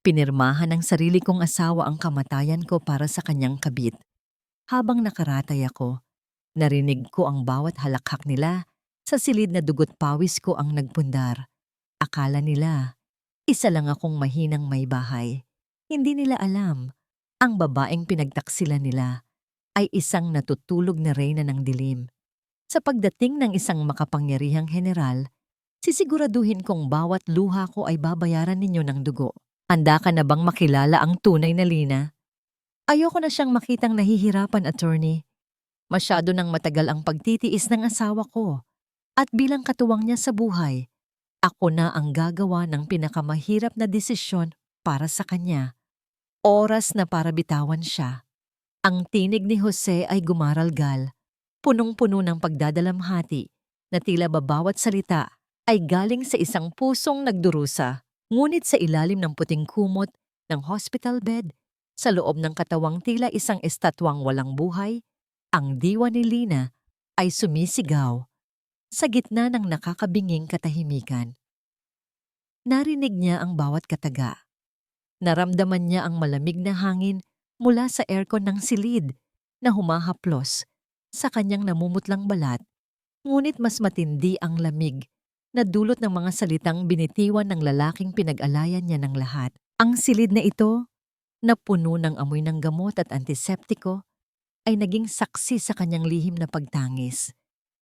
Pinirmahan ng sarili kong asawa ang kamatayan ko para sa kanyang kabit. Habang nakaratay ako, narinig ko ang bawat halakhak nila. Sa silid na dugot pawis ko ang nagpundar. Akala nila, isa lang akong mahinang may bahay. Hindi nila alam, ang babaeng pinagtaksilan nila ay isang natutulog na reyna ng dilim. Sa pagdating ng isang makapangyarihang general, sisiguraduhin kong bawat luha ko ay babayaran ninyo ng dugo. Handa ka na bang makilala ang tunay na Lina? Ayoko na siyang makitang nahihirapan, attorney. Masyado nang matagal ang pagtitiis ng asawa ko. At bilang katuwang niya sa buhay, ako na ang gagawa ng pinakamahirap na desisyon para sa kanya. Oras na para bitawan siya. Ang tinig ni Jose ay gumaralgal, punong-puno ng pagdadalamhati na tila babawat salita ay galing sa isang pusong nagdurusa. Ngunit sa ilalim ng puting kumot ng hospital bed, sa loob ng katawang tila isang estatwang walang buhay, ang diwa ni Lina ay sumisigaw sa gitna ng nakakabinging katahimikan. Narinig niya ang bawat kataga. Naramdaman niya ang malamig na hangin mula sa aircon ng silid na humahaplos sa kanyang namumutlang balat, ngunit mas matindi ang lamig na dulot ng mga salitang binitiwan ng lalaking pinag-alayan niya ng lahat. Ang silid na ito, na puno ng amoy ng gamot at antiseptiko, ay naging saksi sa kanyang lihim na pagtangis.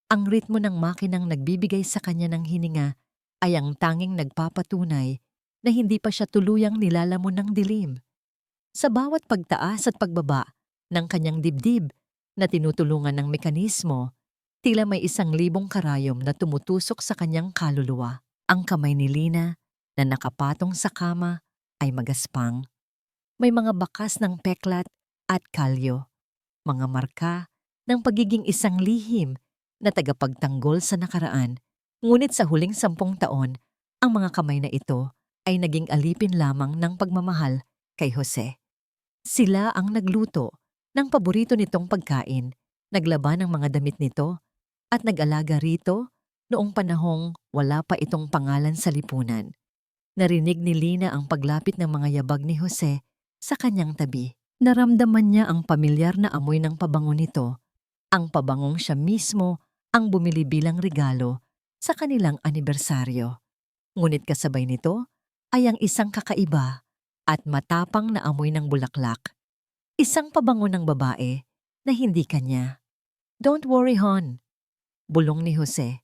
Ang ritmo ng makinang nagbibigay sa kanya ng hininga ay ang tanging nagpapatunay na hindi pa siya tuluyang nilalamon ng dilim. Sa bawat pagtaas at pagbaba ng kanyang dibdib na tinutulungan ng mekanismo, tila may 1,000 karayom na tumutusok sa kanyang kaluluwa. Ang kamay ni Lina na nakapatong sa kama ay magaspang. May mga bakas ng peklat at kalyo, mga marka ng pagiging isang lihim na tagapagtanggol sa nakaraan. Ngunit sa huling 10 taon, ang mga kamay na ito ay naging alipin lamang ng pagmamahal kay Jose. Sila ang nagluto ng paborito nitong pagkain, naglaba ng mga damit nito, at nag-alaga rito noong panahong wala pa itong pangalan sa lipunan. Narinig ni Lina ang paglapit ng mga yabag ni Jose sa kanyang tabi. Naramdaman niya ang pamilyar na amoy ng pabango nito, ang pabangong siya mismo ang bumili bilang regalo sa kanilang anibersaryo. Ngunit kasabay nito ay ang isang kakaiba at matapang na amoy ng bulaklak. Isang pabango ng babae na hindi kanya. "Don't worry, hon," bulong ni Jose,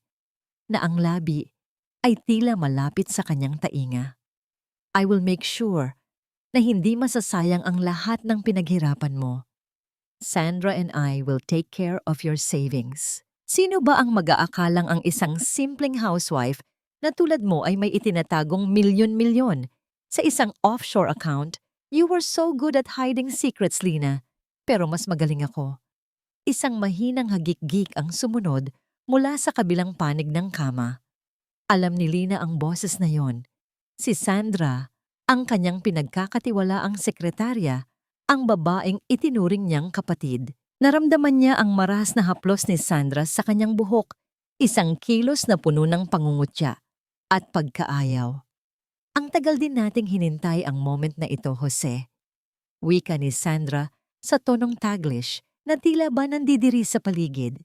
na ang labi ay tila malapit sa kanyang tainga. "I will make sure na hindi masasayang ang lahat ng pinaghirapan mo. Sandra and I will take care of your savings." Sino ba ang mag-aakalang ang isang simpleng housewife na tulad mo ay may itinatagong milyon-milyon sa isang offshore account? You were so good at hiding secrets, Lina. Pero mas magaling ako. Isang mahinang hagik-gik ang sumunod mula sa kabilang panig ng kama. Alam ni Lina ang boses na yon. Si Sandra, ang kanyang pinagkakatiwalaang sekretarya, ang babaeng itinuring niyang kapatid. Naramdaman niya ang maras na haplos ni Sandra sa kanyang buhok, isang kilos na puno ng pangungutya at pagkaayaw. "Ang tagal din nating hinintay ang moment na ito, Jose," wika ni Sandra sa tonong Taglish na tila ba nandidiri sa paligid.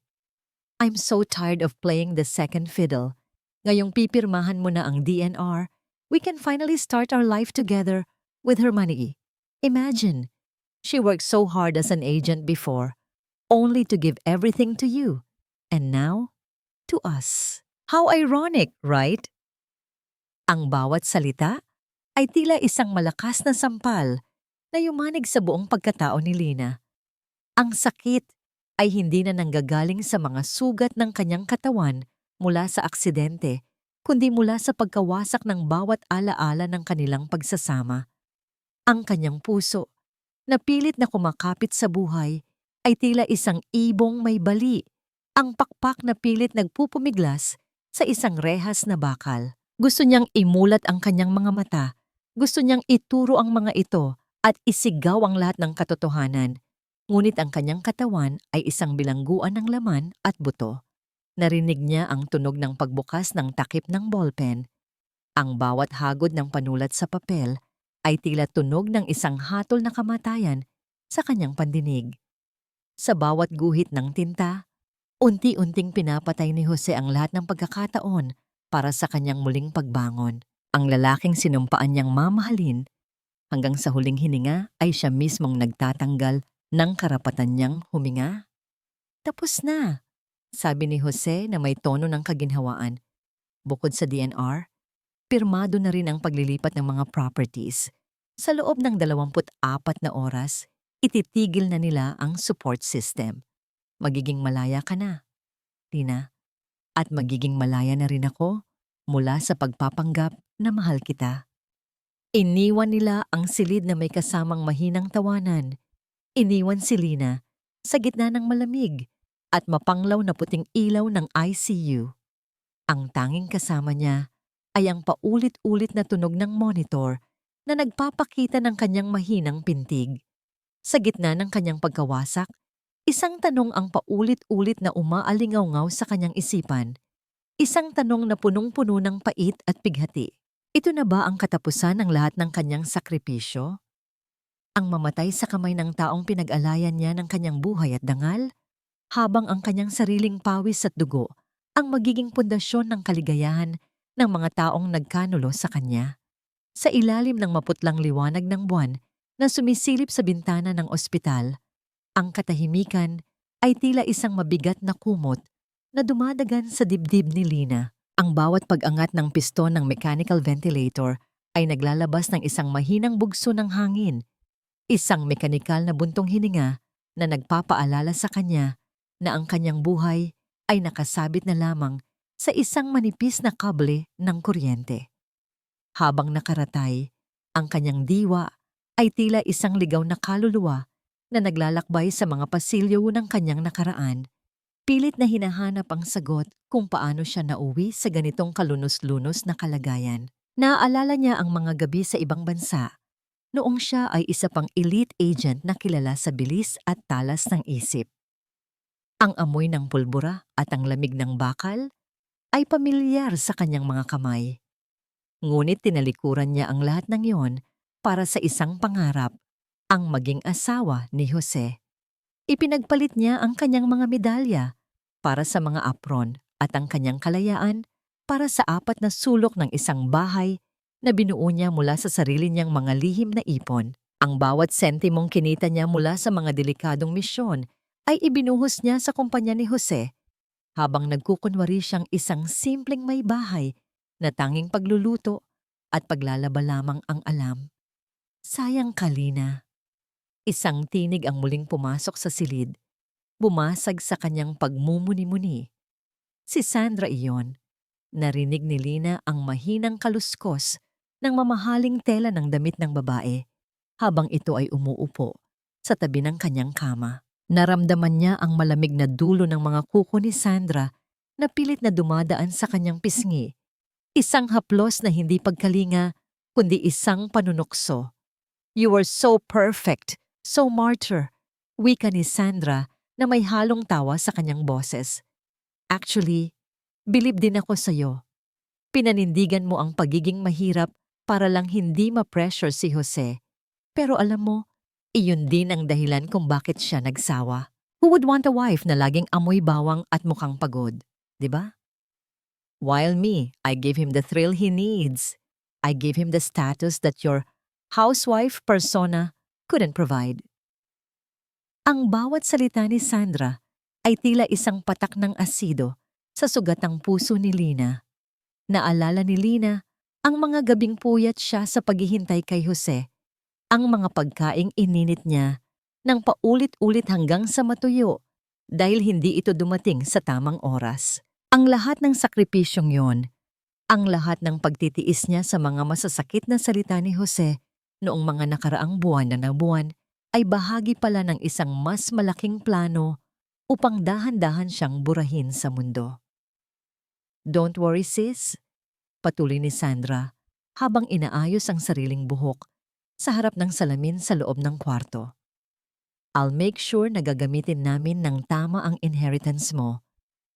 "I'm so tired of playing the second fiddle. Ngayong pipirmahan mo na ang DNR, we can finally start our life together with Hermione. Imagine, she worked so hard as an agent before, only to give everything to you, and now, to us. How ironic, right?" Ang bawat salita ay tila isang malakas na sampal na yumanig sa buong pagkatao ni Lina. Ang sakit ay hindi na nanggagaling sa mga sugat ng kanyang katawan mula sa aksidente, kundi mula sa pagkawasak ng bawat alaala ng kanilang pagsasama. Ang kanyang puso, na pilit na kumakapit sa buhay, ay tila isang ibong may bali, ang pakpak na pilit nagpupumiglas sa isang rehas na bakal. Gusto niyang imulat ang kanyang mga mata, gusto niyang ituro ang mga ito at isigaw ang lahat ng katotohanan. Ngunit ang kanyang katawan ay isang bilangguan ng laman at buto. Narinig niya ang tunog ng pagbukas ng takip ng ballpen, ang bawat hagod ng panulat sa papel, ay tila tunog ng isang hatol na kamatayan sa kanyang pandinig. Sa bawat guhit ng tinta, unti-unting pinapatay ni Jose ang lahat ng pagkakataon para sa kanyang muling pagbangon. Ang lalaking sinumpaan niyang mamahalin hanggang sa huling hininga ay siya mismong nagtatanggal ng karapatan niyang huminga. Tapos na, sabi ni Jose na may tono ng kaginhawaan. Bukod sa DNR, pirmado na rin ang paglilipat ng mga properties. Sa loob ng 24 na oras, ititigil na nila ang support system. Magiging malaya ka na, Lina. At magiging malaya na rin ako mula sa pagpapanggap na mahal kita. Iniwan nila ang silid na may kasamang mahinang tawanan. Iniwan si Lina sa gitna ng malamig at mapanglaw na puting ilaw ng ICU. Ang tanging kasama niya ay ang paulit-ulit na tunog ng monitor na nagpapakita ng kanyang mahinang pintig. Sa gitna ng kanyang pagkawasak, isang tanong ang paulit-ulit na umaalingaw-ngaw sa kanyang isipan. Isang tanong na punong-puno ng pait at bighati. Ito na ba ang katapusan ng lahat ng kanyang sakripisyo? Ang mamatay sa kamay ng taong pinag-alayan niya ng kanyang buhay at dangal? Habang ang kanyang sariling pawis at dugo ang magiging pundasyon ng kaligayahan ng mga taong nagkanulo sa kanya? Sa ilalim ng maputlang liwanag ng buwan na sumisilip sa bintana ng ospital, ang katahimikan ay tila isang mabigat na kumot na dumadagan sa dibdib ni Lina. Ang bawat pag-angat ng piston ng mechanical ventilator ay naglalabas ng isang mahinang bugso ng hangin, isang mekanikal na buntong hininga na nagpapaalala sa kanya na ang kanyang buhay ay nakasabit na lamang sa isang manipis na kable ng kuryente. Habang nakaratay, ang kanyang diwa ay tila isang ligaw na kaluluwa na naglalakbay sa mga pasilyo ng kanyang nakaraan. Pilit na hinahanap ang sagot kung paano siya nauwi sa ganitong kalunos-lunos na kalagayan. Naaalala niya ang mga gabi sa ibang bansa, noong siya ay isa pang elite agent na kilala sa bilis at talas ng isip. Ang amoy ng pulbura at ang lamig ng bakal ay pamilyar sa kanyang mga kamay. Ngunit tinalikuran niya ang lahat ng iyon para sa isang pangarap, ang maging asawa ni Jose. Ipinagpalit niya ang kanyang mga medalya para sa mga apron at ang kanyang kalayaan para sa 4 na sulok ng isang bahay na binuo niya mula sa sarili niyang mga lihim na ipon. Ang bawat sentimong kinita niya mula sa mga delikadong misyon ay ibinuhos niya sa kumpanya ni Jose, habang nagkukunwari siyang isang simpleng may bahay na tanging pagluluto at paglalaba lamang ang alam. Sayang ka, Lina. Isang tinig ang muling pumasok sa silid, bumasag sa kanyang pagmumuni-muni. Si Sandra iyon. Narinig ni Lina ang mahinang kaluskos ng mamahaling tela ng damit ng babae habang ito ay umuupo sa tabi ng kanyang kama. Naramdaman niya ang malamig na dulo ng mga kuko ni Sandra na pilit na dumadaan sa kanyang pisngi. Isang haplos na hindi pagkalinga, kundi isang panunukso. "You were so perfect, so martyr," wika ni Sandra na may halong tawa sa kanyang boses. "Actually, bilib din ako sa'yo. Pinanindigan mo ang pagiging mahirap para lang hindi ma-pressure si Jose. Pero alam mo, iyon din ang dahilan kung bakit siya nagsawa. Who would want a wife na laging amoy bawang at mukhang pagod, di ba? While me, I gave him the thrill he needs. I gave him the status that your housewife persona couldn't provide." Ang bawat salita ni Sandra ay tila isang patak ng asido sa sugatang puso ni Lina. Naalala ni Lina ang mga gabing puyat siya sa paghihintay kay Jose, ang mga pagkaing ininit niya ng paulit-ulit hanggang sa matuyo dahil hindi ito dumating sa tamang oras. Ang lahat ng sakripisyong yon, ang lahat ng pagtitiis niya sa mga masasakit na salita ni Jose noong mga nakaraang buwan na nabuwan ay bahagi pala ng isang mas malaking plano upang dahan-dahan siyang burahin sa mundo. "Don't worry, sis," patuloy ni Sandra habang inaayos ang sariling buhok sa harap ng salamin sa loob ng kwarto. "I'll make sure na gagamitin namin ng tama ang inheritance mo.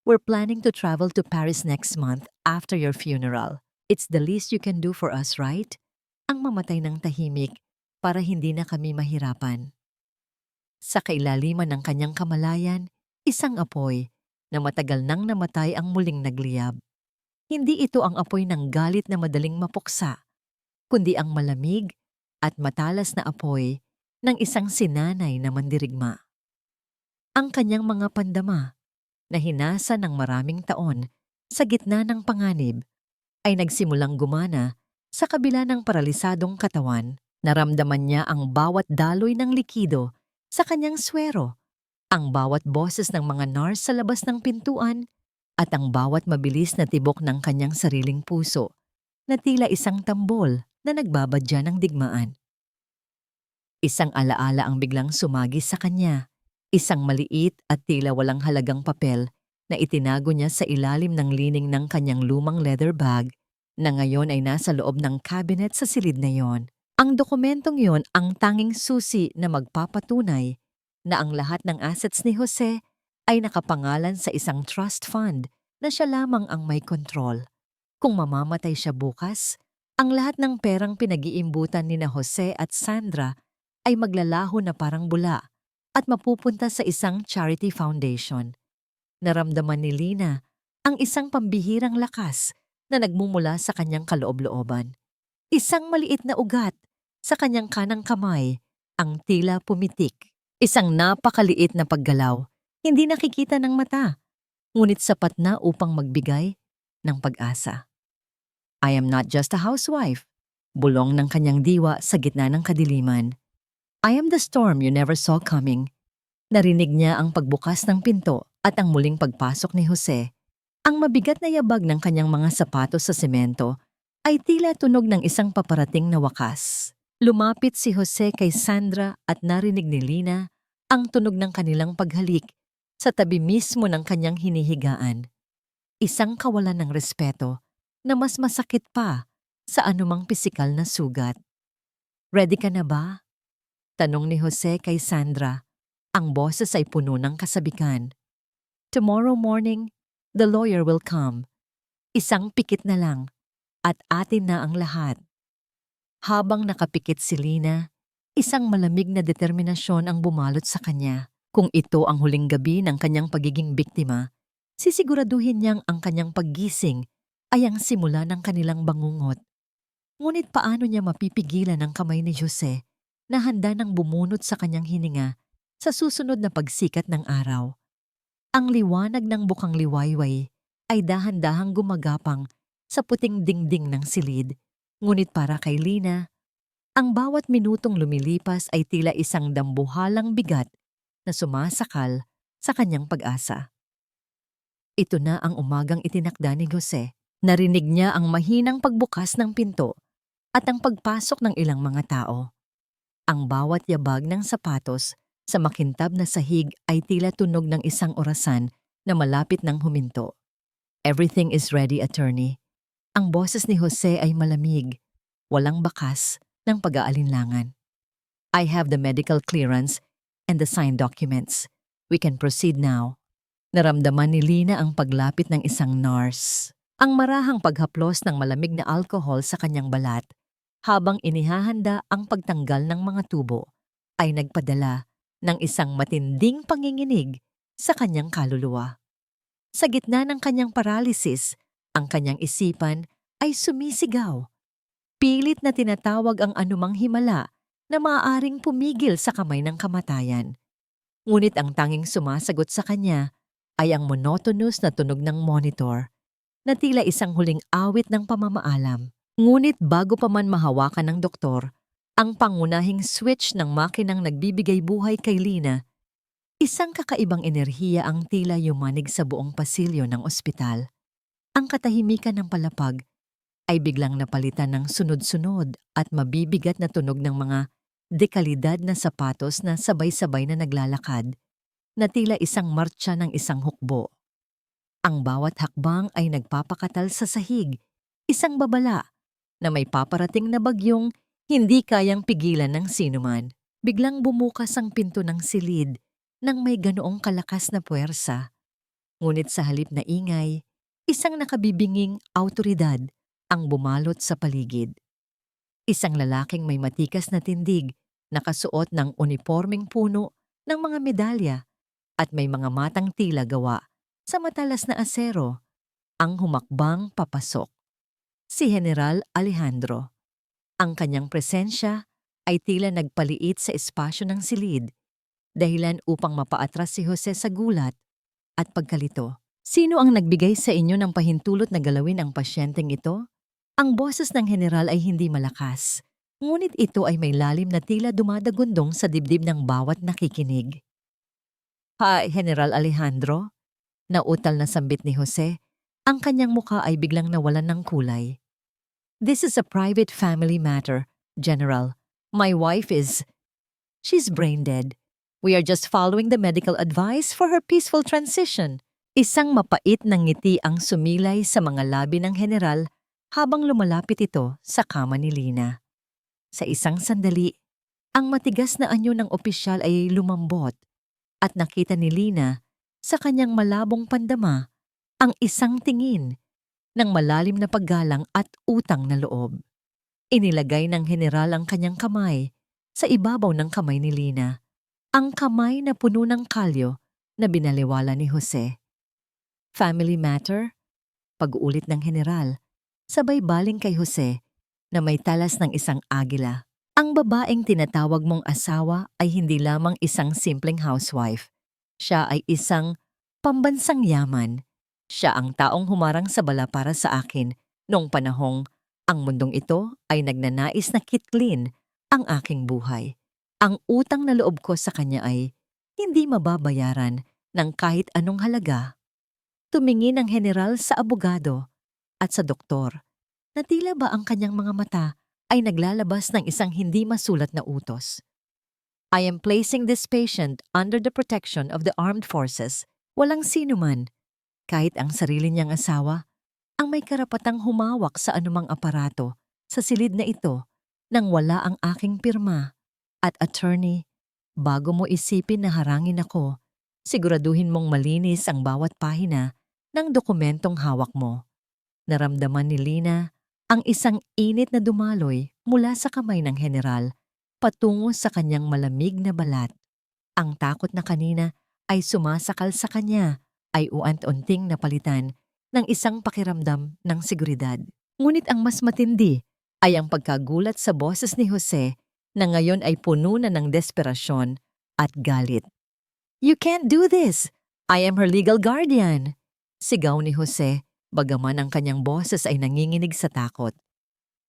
We're planning to travel to Paris next month after your funeral. It's the least you can do for us, right? ang mamatay ng tahimik para hindi na kami mahirapan. Sa kailaliman ng kanyang kamalayan, isang apoy na matagal nang namatay ang muling nagliyab. Hindi ito ang apoy ng galit na madaling mapuksa, kundi ang malamig at matalas na apoy ng isang sinanay na mandirigma. Ang kanyang mga pandama na hinasa ng maraming taon sa gitna ng panganib ay nagsimulang gumana sa kabila ng paralisadong katawan. Naramdaman niya ang bawat daloy ng likido sa kanyang swero, ang bawat boses ng mga nurse sa labas ng pintuan, at ang bawat mabilis na tibok ng kanyang sariling puso na tila isang tambol na nagbabadya ng digmaan. Isang alaala ang biglang sumagis sa kanya, isang maliit at tila walang halagang papel na itinago niya sa ilalim ng lining ng kanyang lumang leather bag na ngayon ay nasa loob ng cabinet sa silid na yon. Ang dokumentong yon ang tanging susi na magpapatunay na ang lahat ng assets ni Jose ay nakapangalan sa isang trust fund na siya lamang ang may kontrol. Kung mamamatay siya bukas, ang lahat ng perang pinag-iimbutan ni na Jose at Sandra ay maglalaho na parang bula at mapupunta sa isang charity foundation. Naramdaman ni Lina ang isang pambihirang lakas na nagmumula sa kanyang kaloob-looban. Isang maliit na ugat sa kanyang kanang kamay, ang tila pumitik. Isang napakaliit na paggalaw, hindi nakikita ng mata, ngunit sapat na upang magbigay ng pag-asa. I am not just a housewife, bulong ng kanyang diwa sa gitna ng kadiliman. I am the storm you never saw coming. Narinig niya ang pagbukas ng pinto at ang muling pagpasok ni Jose. Ang mabigat na yabag ng kanyang mga sapatos sa semento ay tila tunog ng isang paparating na wakas. Lumapit si Jose kay Sandra at narinig ni Lina ang tunog ng kanilang paghalik sa tabi mismo ng kanyang hinihigaan. Isang kawalan ng respeto na mas masakit pa sa anumang pisikal na sugat. Ready ka na ba? Tanong ni Jose kay Sandra. Ang boses ay puno ng kasabikan. Tomorrow morning, the lawyer will come. Isang pikit na lang at atin na ang lahat. Habang nakapikit si Lina, isang malamig na determinasyon ang bumalot sa kanya. Kung ito ang huling gabi ng kanyang pagiging biktima, sisiguraduhin niyang ang kanyang paggising ay ang simula ng kanilang bangungot. Ngunit paano niya mapipigilan ang kamay ni Jose na handa nang bumunot sa kanyang hininga sa susunod na pagsikat ng araw? Ang liwanag ng bukang liwayway ay dahan-dahang gumagapang sa puting dingding ng silid. Ngunit para kay Lina, ang bawat minutong lumilipas ay tila isang dambuhalang bigat na sumasakal sa kanyang pag-asa. Ito na ang umagang itinakda ni Jose. Narinig niya ang mahinang pagbukas ng pinto at ang pagpasok ng ilang mga tao. Ang bawat yabag ng sapatos sa makintab na sahig ay tila tunog ng isang orasan na malapit ng huminto. Everything is ready, attorney. Ang boses ni Jose ay malamig, walang bakas ng pag-aalinlangan. I have the medical clearance and the signed documents. We can proceed now. Naramdaman ni Lina ang paglapit ng isang nurse. Ang marahang paghaplos ng malamig na alcohol sa kanyang balat habang inihahanda ang pagtanggal ng mga tubo ay nagpadala ng isang matinding panginginig sa kanyang kaluluwa. Sa gitna ng kanyang paralysis, ang kanyang isipan ay sumisigaw. Pilit na tinatawag ang anumang himala na maaaring pumigil sa kamay ng kamatayan. Ngunit ang tanging sumasagot sa kanya ay ang monotonous na tunog ng monitor na tila isang huling awit ng pamamaalam. Ngunit bago pa man mahawakan ng doktor, ang pangunahing switch ng makinang nagbibigay buhay kay Lina, isang kakaibang enerhiya ang tila yumanig sa buong pasilyo ng ospital. Ang katahimikan ng palapag ay biglang napalitan ng sunod-sunod at mabibigat na tunog ng mga dekalidad na sapatos na sabay-sabay na naglalakad, na tila isang martsa ng isang hukbo. Ang bawat hakbang ay nagpapakatal sa sahig, isang babala na may paparating na bagyong hindi kayang pigilan ng sinuman. Biglang bumukas ang pinto ng silid nang may ganoong kalakas na puwersa. Ngunit sa halip na ingay, isang nakabibinging awtoridad ang bumalot sa paligid. Isang lalaking may matikas na tindig, nakasuot ng unipormeng puno ng mga medalya at may mga matang tila gawa sa matalas na asero ang humakbang papasok. Si General Alejandro. Ang kanyang presensya ay tila nagpaliit sa espasyo ng silid, dahilan upang mapaatras si Jose sa gulat at pagkalito. Sino ang nagbigay sa inyo ng pahintulot na galawin ang pasyenteng ito? Ang boses ng general ay hindi malakas, ngunit ito ay may lalim na tila dumadagundong sa dibdib ng bawat nakikinig. General Alejandro? Nautal na sambit ni Jose, ang kanyang mukha ay biglang nawalan ng kulay. This is a private family matter, General. My wife she's brain dead. We are just following the medical advice for her peaceful transition. Isang mapait na ngiti ang sumilay sa mga labi ng general habang lumalapit ito sa kama ni Lina. Sa isang sandali, ang matigas na anyo ng opisyal ay lumambot at nakita ni Lina sa kanyang malabong pandama ang isang tingin ng malalim na paggalang at utang na loob. Inilagay ng general ang kanyang kamay sa ibabaw ng kamay ni Lina, ang kamay na puno ng kalyo na binaliwala ni Jose. Family matter? Pag-uulit ng general, sabay baling kay Jose na may talas ng isang agila. Ang babaeng tinatawag mong asawa ay hindi lamang isang simpleng housewife. Siya ay isang pambansang yaman. Siya ang taong humarang sa bala para sa akin noong panahong ang mundong ito ay nagnanais na kitlin ang aking buhay. Ang utang na loob ko sa kanya ay hindi mababayaran ng kahit anong halaga. Tumingin ang general sa abogado at sa doktor na tila ba ang kanyang mga mata ay naglalabas ng isang hindi masulat na utos. I am placing this patient under the protection of the armed forces. Walang sino man, kahit ang sarili niyang asawa, ang may karapatang humawak sa anumang aparato sa silid na ito nang wala ang aking pirma. At attorney, bago mo isipin na harangin ako, siguraduhin mong malinis ang bawat pahina ng dokumentong hawak mo. Naramdaman ni Lina ang isang init na dumaloy mula sa kamay ng general patungo sa kanyang malamig na balat. Ang takot na kanina ay sumasakal sa kanya ay uant-unting napalitan ng isang pakiramdam ng seguridad. Ngunit ang mas matindi ay ang pagkagulat sa boses ni Jose na ngayon ay puno na ng desperasyon at galit. You can't do this! I am her legal guardian! Sigaw ni Jose, bagaman ang kanyang boses ay nanginginig sa takot.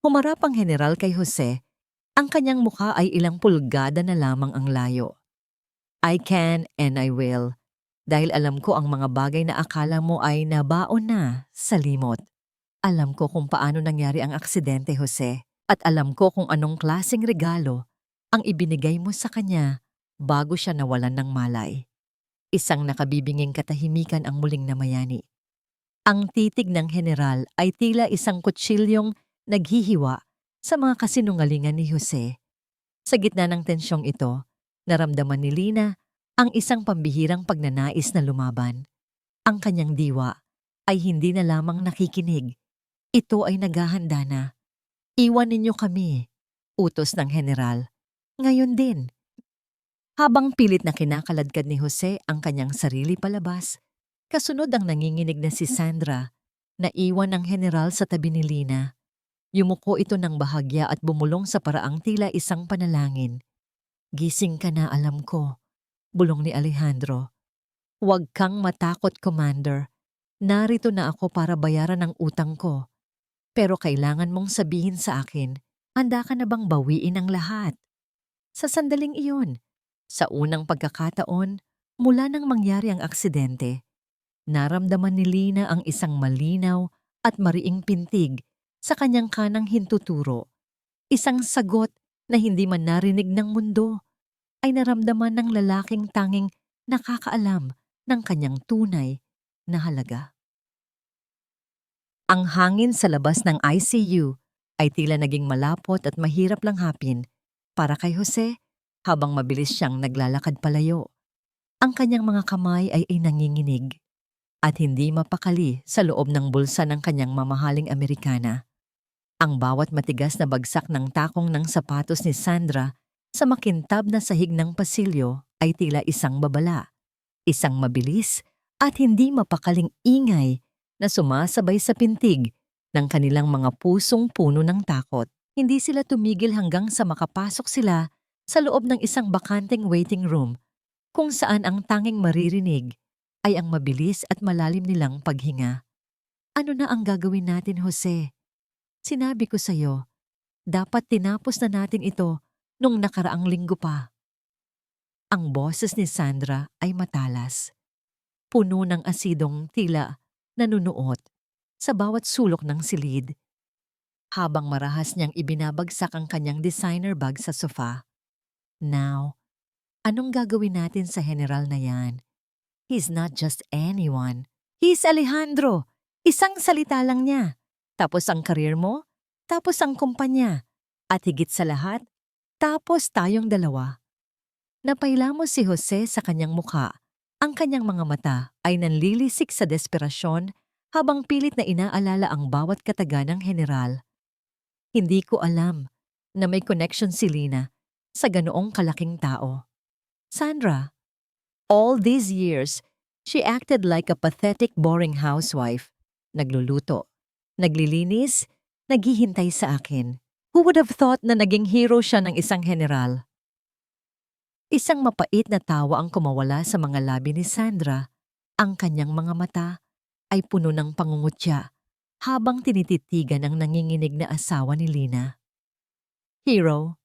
Humarap ang general kay Jose. Ang kanyang mukha ay ilang pulgada na lamang ang layo. I can and I will. Dahil alam ko ang mga bagay na akala mo ay nabaon na sa limot. Alam ko kung paano nangyari ang aksidente, Jose. At alam ko kung anong klaseng regalo ang ibinigay mo sa kanya bago siya nawalan ng malay. Isang nakabibinging katahimikan ang muling namayani. Ang titig ng general ay tila isang kutsilyong naghihiwa sa mga kasinungalingan ni Jose. Sa gitna ng tensyong ito, naramdaman ni Lina ang isang pambihirang pagnanais na lumaban. Ang kanyang diwa ay hindi na lamang nakikinig. Ito ay naghahanda na. Iwan ninyo kami, utos ng general. Ngayon din. Habang pilit na kinakaladkad ni Jose ang kanyang sarili palabas, kasunod ang nanginginig na si Sandra, na iwan ng general sa tabi ni Lina. Yumuko ito ng bahagya at bumulong sa paraang tila isang panalangin. Gising ka na, alam ko, bulong ni Alejandro. Huwag kang matakot, Commander. Narito na ako para bayaran ang utang ko. Pero kailangan mong sabihin sa akin, handa ka na bang bawiin ang lahat? Sa sandaling iyon, sa unang pagkakataon, mula nang mangyari ang aksidente, naramdaman ni Lina ang isang malinaw at mariing pintig sa kanyang kanang hintuturo. Isang sagot na hindi man narinig ng mundo ay naramdaman ng lalaking tanging nakakaalam ng kanyang tunay na halaga. Ang hangin sa labas ng ICU ay tila naging malapot at mahirap langhapin para kay Jose habang mabilis siyang naglalakad palayo. Ang kanyang mga kamay ay nanginginig at hindi mapakali sa loob ng bulsa ng kanyang mamahaling Amerikana. Ang bawat matigas na bagsak ng takong ng sapatos ni Sandra sa makintab na sahig ng pasilyo ay tila isang babala, isang mabilis at hindi mapakaling ingay na sumasabay sa pintig ng kanilang mga pusong puno ng takot. Hindi sila tumigil hanggang sa makapasok sila sa loob ng isang bakanteng waiting room kung saan ang tanging maririnig ay ang mabilis at malalim nilang paghinga. Ano na ang gagawin natin, Jose? Sinabi ko sa'yo, dapat tinapos na natin ito nung nakaraang linggo pa. Ang boses ni Sandra ay matalas, puno ng asidong tila nanunuot sa bawat sulok ng silid, habang marahas niyang ibinabagsak ang kanyang designer bag sa sofa. Now, anong gagawin natin sa general na yan? He's not just anyone. He's Alejandro. Isang salita lang niya. Tapos ang karir mo, tapos ang kumpanya, at higit sa lahat, tapos tayong dalawa. Napailamos si Jose sa kanyang mukha. Ang kanyang mga mata ay nanlilisik sa desperasyon habang pilit na inaalala ang bawat kataga ng general. Hindi ko alam na may connection si Lina sa ganoong kalaking tao. Sandra, all these years, she acted like a pathetic, boring housewife. Nagluluto, naglilinis, naghihintay sa akin. Who would have thought na naging hero siya ng isang general? Isang mapait na tawa ang kumawala sa mga labi ni Sandra. Ang kanyang mga mata ay puno ng pangungutya habang tinititigan ang nanginginig na asawa ni Lina. Hero,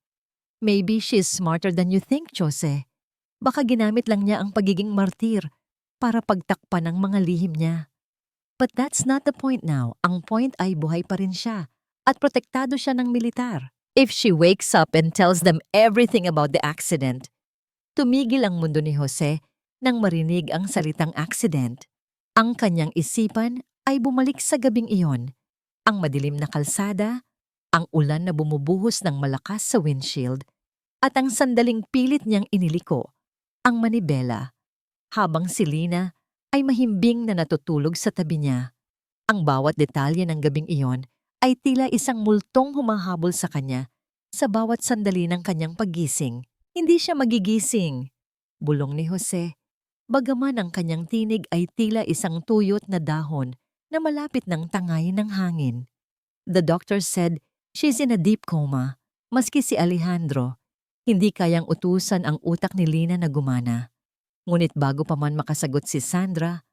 maybe she's smarter than you think, Jose. Baka ginamit lang niya ang pagiging martir para pagtakpan ng mga lihim niya. But that's not the point now. Ang point ay buhay pa rin siya at protektado siya ng militar. If she wakes up and tells them everything about the accident, tumigil ang mundo ni Jose nang marinig ang salitang accident. Ang kanyang isipan ay bumalik sa gabing iyon. Ang madilim na kalsada, ang ulan na bumubuhos ng malakas sa windshield, at ang sandaling pilit niyang iniliko ang manibela habang si Lina ay mahimbing na natutulog sa tabi niya. Ang bawat detalye ng gabing iyon ay tila isang multong humahabol sa kanya sa bawat sandali ng kanyang paggising. Hindi siya magigising, bulong ni Jose, bagaman ang kanyang tinig ay tila isang tuyot na dahon na malapit ng tangayin ng hangin. The doctor said she's in a deep coma, maski si Alejandro. Hindi kayang utusan ang utak ni Lina na gumana. Ngunit bago pa man makasagot si Sandra,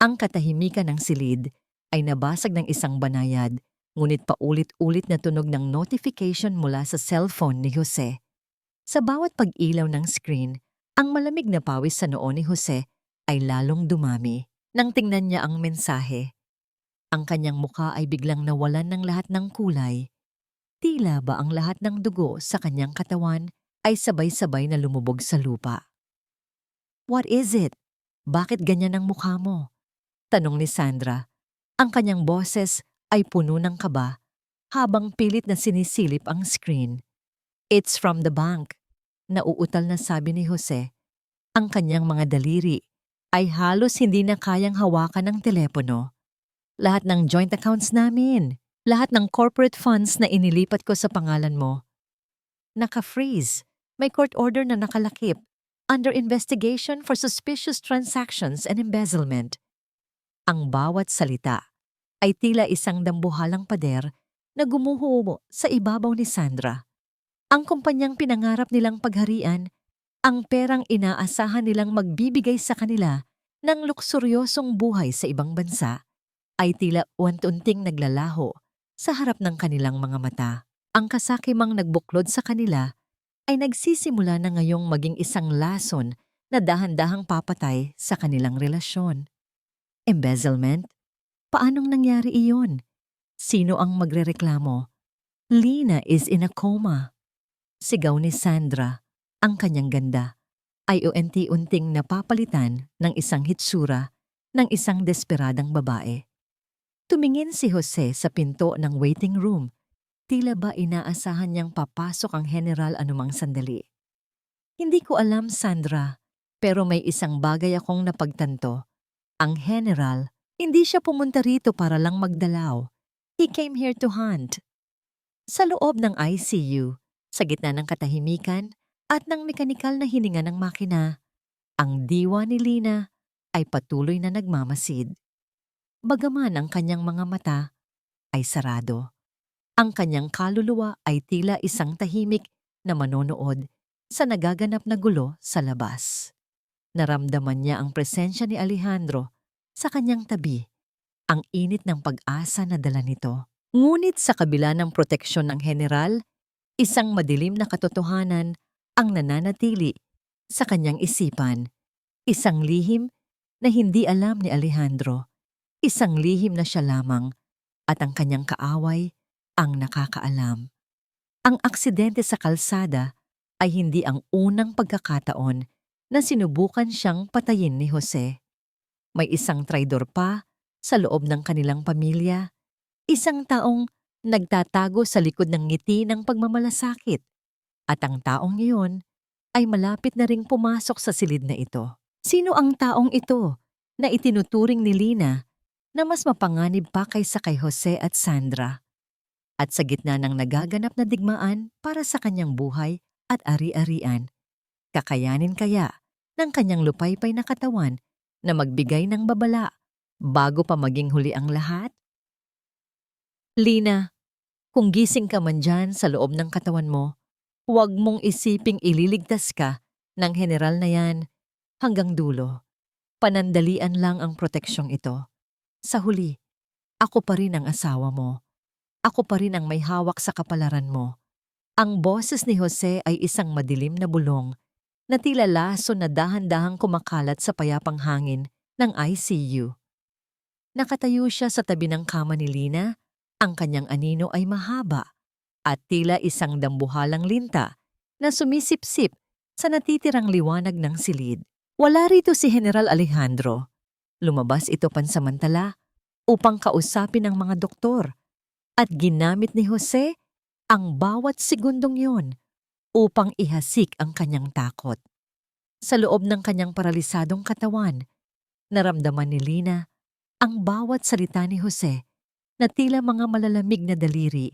ang katahimikan ng silid ay nabasag ng isang banayad, ngunit paulit-ulit na tunog ng notification mula sa cellphone ni Jose. Sa bawat pag-ilaw ng screen, ang malamig na pawis sa noo ni Jose ay lalong dumami nang tingnan niya ang mensahe. Ang kanyang mukha ay biglang nawalan ng lahat ng kulay. Tila ba ang lahat ng dugo sa kanyang katawan ay sabay-sabay na lumubog sa lupa. What is it? Bakit ganyan ang mukha mo? Tanong ni Sandra. Ang kanyang boses ay puno ng kaba habang pilit na sinisilip ang screen. It's from the bank. Nauutal na sabi ni Jose. Ang kanyang mga daliri ay halos hindi na kayang hawakan ng telepono. Lahat ng joint accounts namin, lahat ng corporate funds na inilipat ko sa pangalan mo, naka-freeze. May court order na nakalakip. Under investigation for suspicious transactions and embezzlement. Ang bawat salita ay tila isang dambuhalang pader na gumuho sa ibabaw ni Sandra. Ang kumpanyang pinangarap nilang pagharian, ang perang inaasahan nilang magbibigay sa kanila ng luksuryosong buhay sa ibang bansa, ay tila unti-unting naglalaho sa harap ng kanilang mga mata. Ang kasakimang nagbuklod sa kanila ay nagsisimula na ngayong maging isang lason na dahan-dahang papatay sa kanilang relasyon. Embezzlement? Paanong nangyari iyon? Sino ang magrereklamo? Lina is in a coma. Sigaw ni Sandra, ang kanyang ganda, ay unti-unting napapalitan ng isang hitsura ng isang desperadang babae. Tumingin si Jose sa pinto ng waiting room. Tila ba inaasahan niyang papasok ang general anumang sandali. Hindi ko alam, Sandra, pero may isang bagay akong napagtanto. Ang general, hindi siya pumunta rito para lang magdalaw. He came here to hunt. Sa loob ng ICU, sa gitna ng katahimikan at ng mekanikal na hininga ng makina, ang diwa ni Lina ay patuloy na nagmamasid. Bagaman ang kanyang mga mata ay sarado, ang kanyang kaluluwa ay tila isang tahimik na manonood sa nagaganap na gulo sa labas. Naramdaman niya ang presensya ni Alejandro sa kanyang tabi, ang init ng pag-asa na dala nito. Ngunit sa kabila ng proteksyon ng general, isang madilim na katotohanan ang nananatili sa kanyang isipan. Isang lihim na hindi alam ni Alejandro. Isang lihim na siya lamang at ang kanyang kaaway ang nakakaalam. Ang aksidente sa kalsada ay hindi ang unang pagkakataon na sinubukan siyang patayin ni Jose. May isang traidor pa sa loob ng kanilang pamilya, isang taong nagtatago sa likod ng ngiti ng pagmamalasakit, at ang taong iyon ay malapit na ring pumasok sa silid na ito. Sino ang taong ito na itinuturing ni Lina na mas mapanganib pa kaysa kay Jose at Sandra? At sa gitna ng nagaganap na digmaan para sa kanyang buhay at ari-arian, kakayanin kaya ng kanyang lupaypay na katawan na magbigay ng babala bago pa maging huli ang lahat? Lina, kung gising ka man dyan sa loob ng katawan mo, huwag mong isiping ililigtas ka ng general na yan hanggang dulo. Panandalian lang ang proteksyong ito. Sa huli, ako pa rin ang asawa mo. Ako pa rin ang may hawak sa kapalaran mo. Ang boses ni Jose ay isang madilim na bulong na tila laso na dahan-dahang kumakalat sa payapang hangin ng ICU. Nakatayo siya sa tabi ng kama ni Lina. Ang kanyang anino ay mahaba at tila isang dambuhalang linta na sumisipsip sa natitirang liwanag ng silid. Wala rito si General Alejandro. Lumabas ito pansamantala upang kausapin ang mga doktor, at ginamit ni Jose ang bawat segundong yon upang ihasik ang kanyang takot. Sa loob ng kanyang paralisadong katawan, naramdaman ni Lina ang bawat salita ni Jose na tila mga malalamig na daliri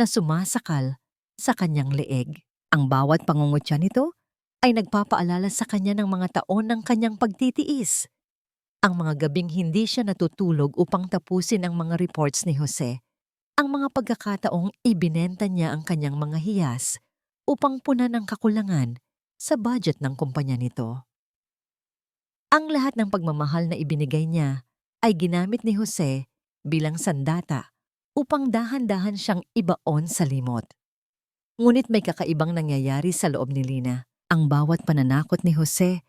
na sumasakal sa kanyang leeg. Ang bawat pangungutya nito ay nagpapaalala sa kanya ng mga taon ng kanyang pagtitiis. Ang mga gabing hindi siya natutulog upang tapusin ang mga reports ni Jose. Ang mga pagkakataong ibinenta niya ang kanyang mga hiyas upang punan ang kakulangan sa budget ng kumpanya nito. Ang lahat ng pagmamahal na ibinigay niya ay ginamit ni Jose bilang sandata upang dahan-dahan siyang ibaon sa limot. Ngunit may kakaibang nangyayari sa loob ni Lina. Ang bawat pananakot ni Jose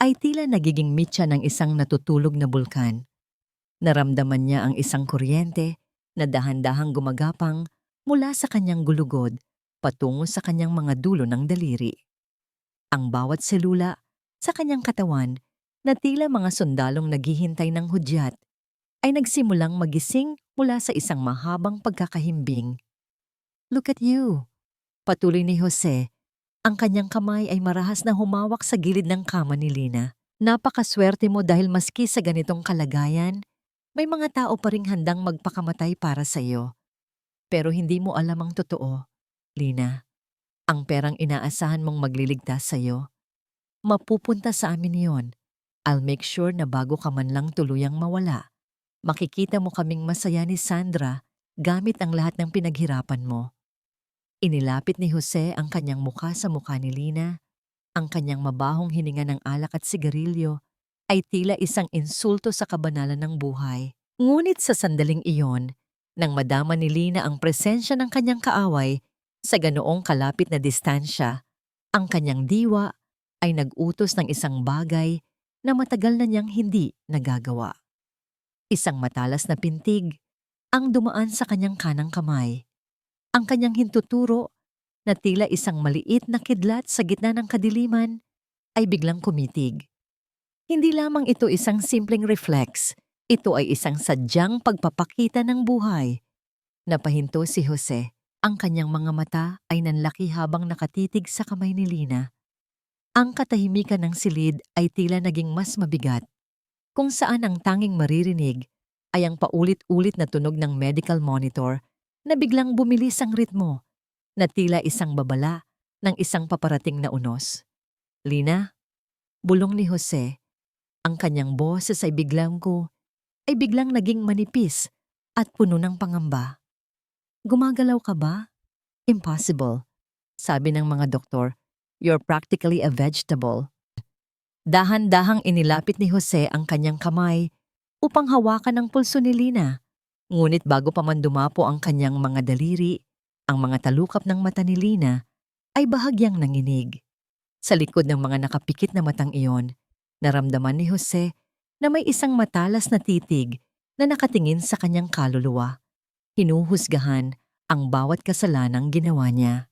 ay tila nagiging mitya ng isang natutulog na bulkan. Naramdaman niya ang isang kuryente na dahan-dahang gumagapang mula sa kanyang gulugod patungo sa kanyang mga dulo ng daliri. Ang bawat selula sa kanyang katawan na tila mga sundalong naghihintay ng hudyat ay nagsimulang magising mula sa isang mahabang pagkakahimbing. "Look at you," patuloy ni Jose. Ang kanyang kamay ay marahas na humawak sa gilid ng kama ni Lina. "Napakaswerte mo dahil maski sa ganitong kalagayan, may mga tao pa ring handang magpakamatay para sa iyo. Pero hindi mo alam ang totoo, Lina. Ang perang inaasahan mong magliligtas sa iyo, mapupunta sa amin yon. I'll make sure na bago ka man lang tuluyang mawala, makikita mo kaming masaya ni Sandra gamit ang lahat ng pinaghirapan mo." Inilapit ni Jose ang kanyang mukha sa mukha ni Lina. Ang kanyang mabahong hininga ng alak at sigarilyo ay tila isang insulto sa kabanalan ng buhay. Ngunit sa sandaling iyon, nang madama ni Lina ang presensya ng kanyang kaaway sa ganoong kalapit na distansya, ang kanyang diwa ay nag-utos ng isang bagay na matagal na niyang hindi nagagawa. Isang matalas na pintig ang dumaan sa kanyang kanang kamay. Ang kanyang hintuturo na tila isang maliit na kidlat sa gitna ng kadiliman ay biglang kumitig. Hindi lamang ito isang simpleng reflex, ito ay isang sadyang pagpapakita ng buhay. Napahinto si Jose. Ang kanyang mga mata ay nanlaki habang nakatitig sa kamay ni Lina. Ang katahimikan ng silid ay tila naging mas mabigat, kung saan ang tanging maririnig ay ang paulit-ulit na tunog ng medical monitor na biglang bumilis ang ritmo na tila isang babala ng isang paparating na unos. Lina, bulong ni Jose, ang kanyang boses ay biglang naging manipis at puno ng pangamba. Gumagalaw ka ba? Impossible. Sabi ng mga doktor, you're practically a vegetable. Dahan-dahang inilapit ni Jose ang kanyang kamay upang hawakan ang pulso ni Lina. Ngunit bago pa man dumapo ang kanyang mga daliri, ang mga talukap ng mata ni Lina ay bahagyang nanginig. Sa likod ng mga nakapikit na matang iyon, naramdaman ni Jose na may isang matalas na titig na nakatingin sa kanyang kaluluwa. Hinuhusgahan ang bawat kasalanang ginawa niya.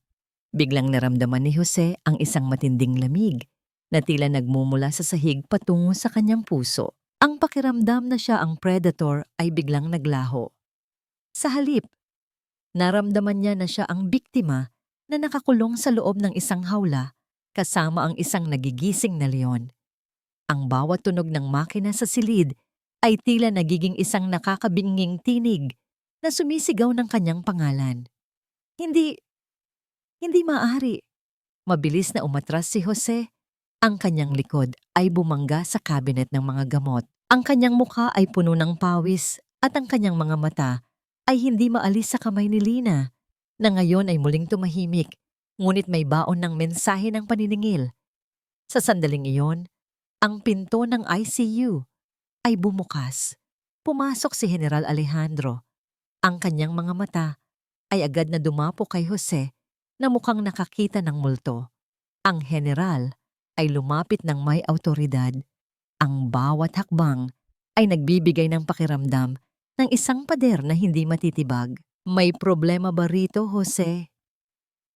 Biglang naramdaman ni Jose ang isang matinding lamig na tila nagmumula sa sahig patungo sa kanyang puso. Ang pakiramdam na siya ang predator ay biglang naglaho. Sa halip, naramdaman niya na siya ang biktima na nakakulong sa loob ng isang hawla kasama ang isang nagigising na leon. Ang bawat tunog ng makina sa silid ay tila nagiging isang nakakabinging tinig na sumisigaw ng kanyang pangalan. Hindi maaari. Mabilis na umatras si Jose. Ang kanyang likod ay bumangga sa cabinet ng mga gamot. Ang kanyang mukha ay puno ng pawis at ang kanyang mga mata ay hindi maalis sa kamay ni Lina na ngayon ay muling tumahimik, ngunit may baon ng mensahe ng paniningil. Sa sandaling iyon, ang pinto ng ICU ay bumukas. Pumasok si General Alejandro. Ang kanyang mga mata ay agad na dumapo kay Jose na mukhang nakakita ng multo. Ang general ay lumapit ng may awtoridad. Ang bawat hakbang ay nagbibigay ng pakiramdam ng isang pader na hindi matitibag. May problema ba rito, Jose?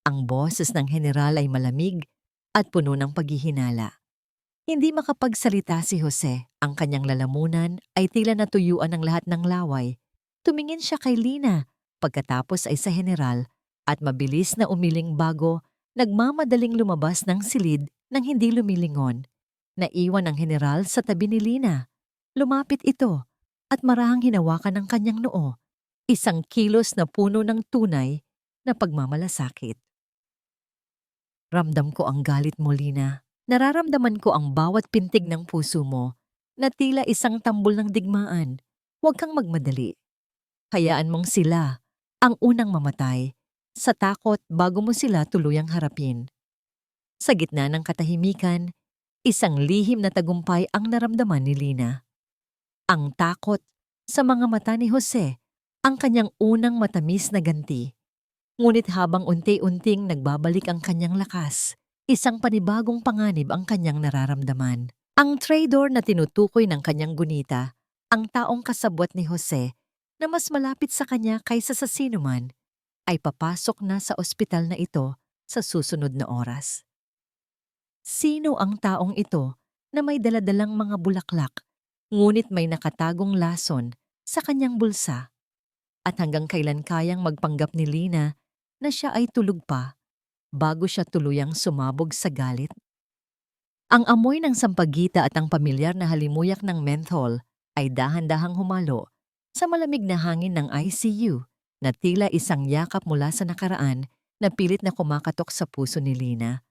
Ang boses ng general ay malamig at puno ng paghihinala. Hindi makapagsalita si Jose. Ang kanyang lalamunan ay tila natuyuan ng lahat ng laway. Tumingin siya kay Lina, pagkatapos ay sa general at mabilis na umiling bago nagmamadaling lumabas ng silid nang hindi lumilingon. Naiwan ang general sa tabi ni Lina. Lumapit ito at marahang hinawakan ng kanyang noo. Isang kilos na puno ng tunay na pagmamalasakit. Ramdam ko ang galit mo, Lina. Nararamdaman ko ang bawat pintig ng puso mo na tila isang tambol ng digmaan. Huwag kang magmadali. Hayaan mong sila ang unang mamatay sa takot bago mo sila tuluyang harapin. Sa gitna ng katahimikan, isang lihim na tagumpay ang naramdaman ni Lina. Ang takot sa mga mata ni Jose, ang kanyang unang matamis na ganti. Ngunit habang unti-unting nagbabalik ang kanyang lakas, isang panibagong panganib ang kanyang nararamdaman. Ang traitor na tinutukoy ng kanyang gunita, ang taong kasabwat ni Jose na mas malapit sa kanya kaysa sa sinuman, ay papasok na sa ospital na ito sa susunod na oras. Sino ang taong ito na may daladalang mga bulaklak, ngunit may nakatagong lason sa kanyang bulsa? At hanggang kailan kayang magpanggap ni Lina na siya ay tulog pa bago siya tuluyang sumabog sa galit? Ang amoy ng sampagita at ang pamilyar na halimuyak ng menthol ay dahan-dahang humalo sa malamig na hangin ng ICU na tila isang yakap mula sa nakaraan na pilit na kumakatok sa puso ni Lina.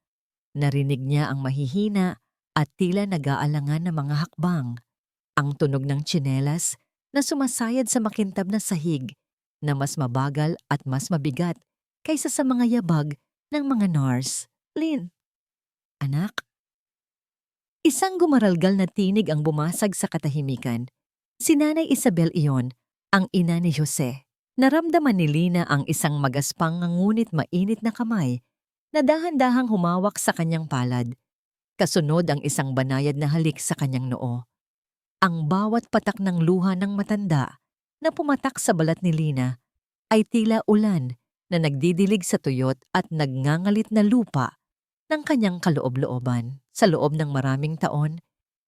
Narinig niya ang mahihina at tila nag-aalangan na mga hakbang. Ang tunog ng tsinelas na sumasayad sa makintab na sahig na mas mabagal at mas mabigat kaysa sa mga yabag ng mga nurse. Lin, anak? Isang gumaralgal na tinig ang bumasag sa katahimikan. Si Nanay Isabel iyon, ang ina ni Jose. Naramdaman ni Lina ang isang magaspang ngunit mainit na kamay na dahan-dahang humawak sa kanyang palad. Kasunod ang isang banayad na halik sa kanyang noo. Ang bawat patak ng luha ng matanda na pumatak sa balat ni Lina ay tila ulan na nagdidilig sa tuyot at nagngangalit na lupa ng kanyang kaloob-looban. Sa loob ng maraming taon,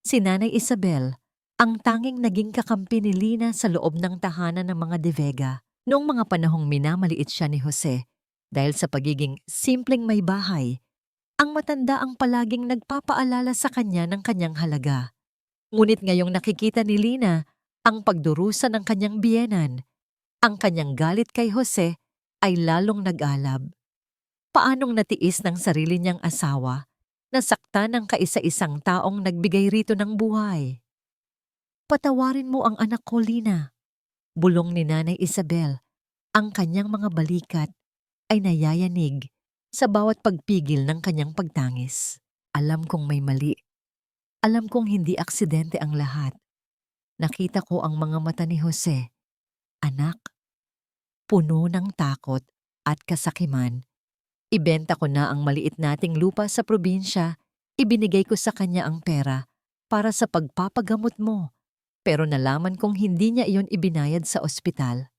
si Nanay Isabel ang tanging naging kakampi ni Lina sa loob ng tahanan ng mga De Vega. Noong mga panahong minamaliit siya ni Jose dahil sa pagiging simpleng may bahay, ang matanda ang palaging nagpapaalala sa kanya ng kanyang halaga. Ngunit ngayong nakikita ni Lina ang pagdurusa ng kanyang biyenan, ang kanyang galit kay Jose ay lalong nag-alab. Paanong natiis ng sarili niyang asawa na saktan ng kaisa-isang taong nagbigay rito ng buhay? Patawarin mo ang anak ko, Lina. Bulong ni Nanay Isabel. Ang kanyang mga balikat ay nayayanig sa bawat pagpigil ng kanyang pagtangis. Alam kong may mali. Alam kong hindi aksidente ang lahat. Nakita ko ang mga mata ni Jose. Anak, puno ng takot at kasakiman. Ibenta ko na ang maliit nating lupa sa probinsya. Ibinigay ko sa kanya ang pera para sa pagpapagamot mo. Pero nalaman kong hindi niya iyon ibinayad sa ospital.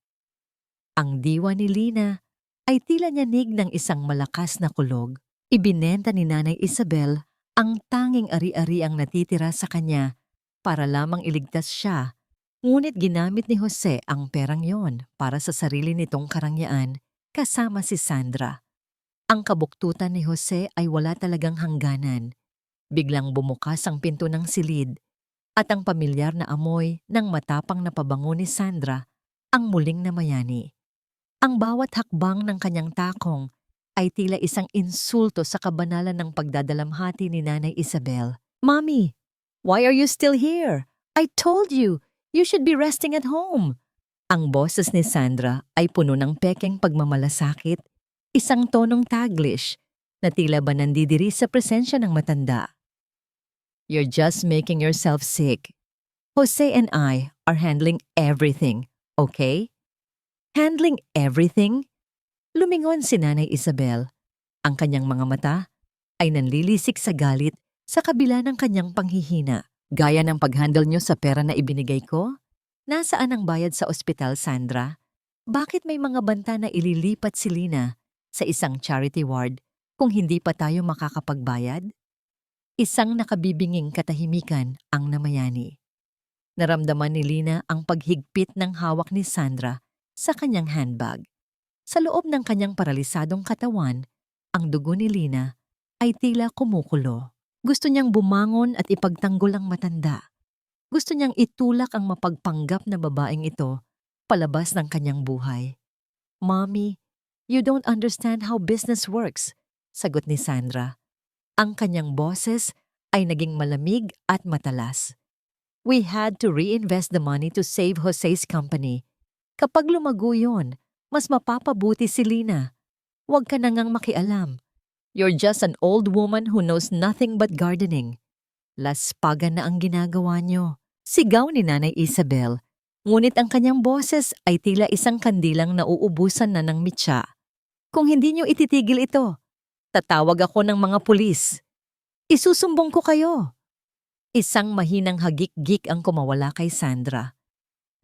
Ang diwa ni Lina ay tila nyanig ng isang malakas na kulog. Ibinenta ni Nanay Isabel ang tanging ari-ari ang natitira sa kanya para lamang iligtas siya. Ngunit ginamit ni Jose ang perang yon para sa sarili nitong karangyaan kasama si Sandra. Ang kabuktutan ni Jose ay wala talagang hangganan. Biglang bumukas ang pinto ng silid at ang pamilyar na amoy ng matapang na pabango ni Sandra ang muling namayani. Ang bawat hakbang ng kanyang takong ay tila isang insulto sa kabanalan ng pagdadalamhati ni Nanay Isabel. Mommy, why are you still here? I told you, you should be resting at home. Ang boses ni Sandra ay puno ng pekeng pagmamalasakit, isang tonong Taglish na tila ba nandidiri sa presensya ng matanda. You're just making yourself sick. Jose and I are handling everything, okay? Handling everything? Lumingon si Nanay Isabel. Ang kanyang mga mata ay nanlilisik sa galit sa kabila ng kanyang panghihina. Gaya ng pag-handle nyo sa pera na ibinigay ko? Nasaan ang bayad sa ospital, Sandra? Bakit may mga banta na ililipat si Lina sa isang charity ward kung hindi pa tayo makakapagbayad? Isang nakabibinging katahimikan ang namayani. Naramdaman ni Lina ang paghigpit ng hawak ni Sandra sa kanyang handbag. Sa loob ng kanyang paralisadong katawan, ang dugo ni Lina ay tila kumukulo. Gusto niyang bumangon at ipagtanggol ang matanda. Gusto niyang itulak ang mapagpanggap na babaeng ito palabas ng kanyang buhay. Mommy, you don't understand how business works, sagot ni Sandra. Ang kanyang boses ay naging malamig at matalas. We had to reinvest the money to save Jose's company. Kapag lumago yun, mas mapapabuti si Lina. Huwag ka na ngang makialam. You're just an old woman who knows nothing but gardening. Laspagan na ang ginagawa niyo. Sigaw ni Nanay Isabel. Ngunit ang kanyang boses ay tila isang kandilang nauubusan na ng mitya. Kung hindi niyo ititigil ito, tatawag ako ng mga pulis. Isusumbong ko kayo. Isang mahinang hagik-gik ang kumawala kay Sandra.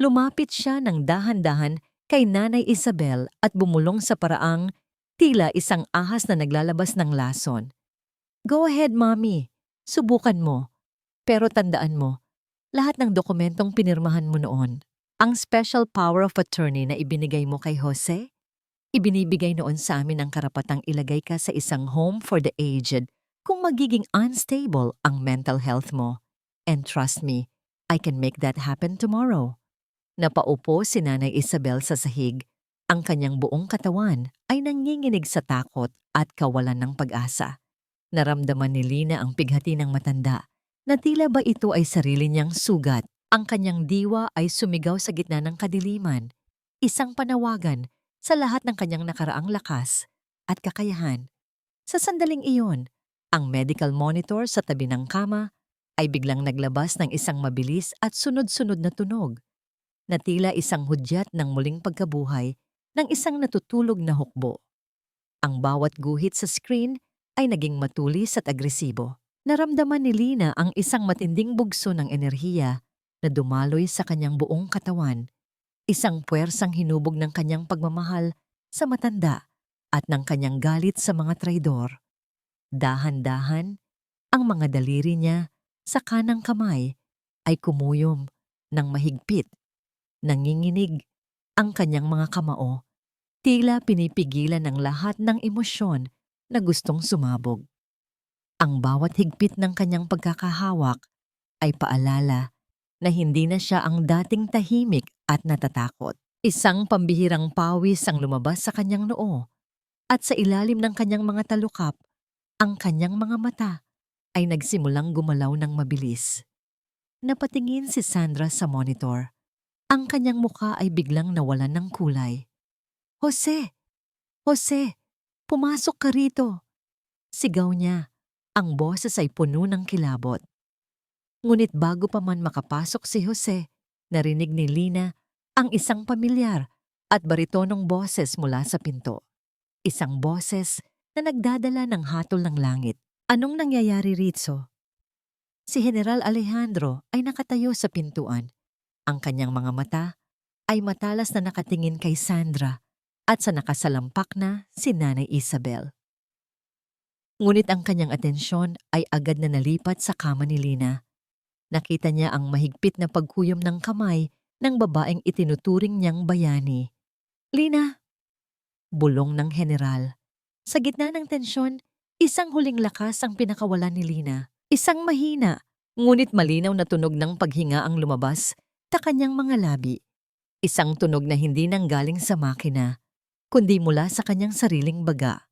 Lumapit siya ng dahan-dahan kay Nanay Isabel at bumulong sa paraang tila isang ahas na naglalabas ng lason. Go ahead, Mommy. Subukan mo. Pero tandaan mo, lahat ng dokumentong pinirmahan mo noon, ang special power of attorney na ibinigay mo kay Jose, ibinibigay noon sa amin ang karapatang ilagay ka sa isang home for the aged kung magiging unstable ang mental health mo. And trust me, I can make that happen tomorrow. Napaupo si Nanay Isabel sa sahig. Ang kanyang buong katawan ay nanginginig sa takot at kawalan ng pag-asa. Naramdaman ni Lina ang pighati ng matanda na tila ba ito ay sarili niyang sugat. Ang kanyang diwa ay sumigaw sa gitna ng kadiliman. Isang panawagan sa lahat ng kanyang nakaraang lakas at kakayahan. Sa sandaling iyon, ang medical monitor sa tabi ng kama ay biglang naglabas ng isang mabilis at sunod-sunod na tunog na tila isang hudyat ng muling pagkabuhay ng isang natutulog na hukbo. Ang bawat guhit sa screen ay naging matulis at agresibo. Naramdaman ni Lina ang isang matinding bugso ng enerhiya na dumaloy sa kanyang buong katawan, isang puwersang hinubog ng kanyang pagmamahal sa matanda at ng kanyang galit sa mga traidor. Dahan-dahan, ang mga daliri niya sa kanang kamay ay kumuyom ng mahigpit. Nanginginig ang kanyang mga kamao, tila pinipigilan ng lahat ng emosyon na gustong sumabog. Ang bawat higpit ng kanyang pagkakahawak ay paalala na hindi na siya ang dating tahimik at natatakot. Isang pambihirang pawis ang lumabas sa kanyang noo at sa ilalim ng kanyang mga talukap, ang kanyang mga mata ay nagsimulang gumalaw ng mabilis. Napatingin si Sandra sa monitor. Ang kanyang mukha ay biglang nawalan ng kulay. Jose! Jose! Pumasok ka rito! Sigaw niya. Ang boses ay puno ng kilabot. Ngunit bago pa man makapasok si Jose, narinig ni Lina ang isang pamilyar at baritonong boses mula sa pinto. Isang boses na nagdadala ng hatol ng langit. Anong nangyayari rito? Si General Alejandro ay nakatayo sa pintuan. Ang kanyang mga mata ay matalas na nakatingin kay Sandra at sa nakasalampak na si Nanay Isabel. Ngunit ang kanyang atensyon ay agad na nalipat sa kama ni Lina. Nakita niya ang mahigpit na paghuyom ng kamay ng babaeng itinuturing niyang bayani. Lina! Bulong ng general. Sa gitna ng tensyon, isang huling lakas ang pinakawalan ni Lina. Isang mahina, ngunit malinaw na tunog ng paghinga ang lumabas sa kanyang mga labi. Isang tunog na hindi nanggaling sa makina, kundi mula sa kanyang sariling baga.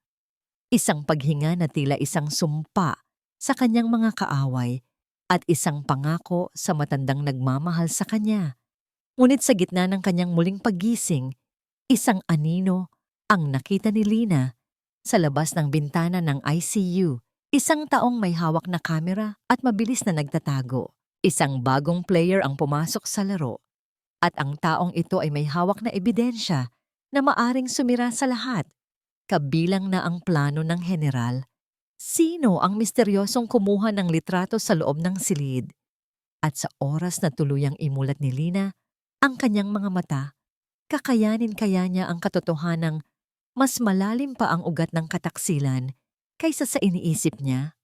Isang paghinga na tila isang sumpa sa kanyang mga kaaway at isang pangako sa matandang nagmamahal sa kanya. Ngunit sa gitna ng kanyang muling paggising, isang anino ang nakita ni Lina sa labas ng bintana ng ICU. Isang taong may hawak na kamera at mabilis na nagtatago. Isang bagong player ang pumasok sa laro. At ang taong ito ay may hawak na ebidensya na maaring sumira sa lahat. Kabilang na ang plano ng general. Sino ang misteryosong kumuha ng litrato sa loob ng silid? At sa oras na tuluyang imulat ni Lina ang kanyang mga mata, kakayanin kaya niya ang katotohanang mas malalim pa ang ugat ng kataksilan kaysa sa iniisip niya?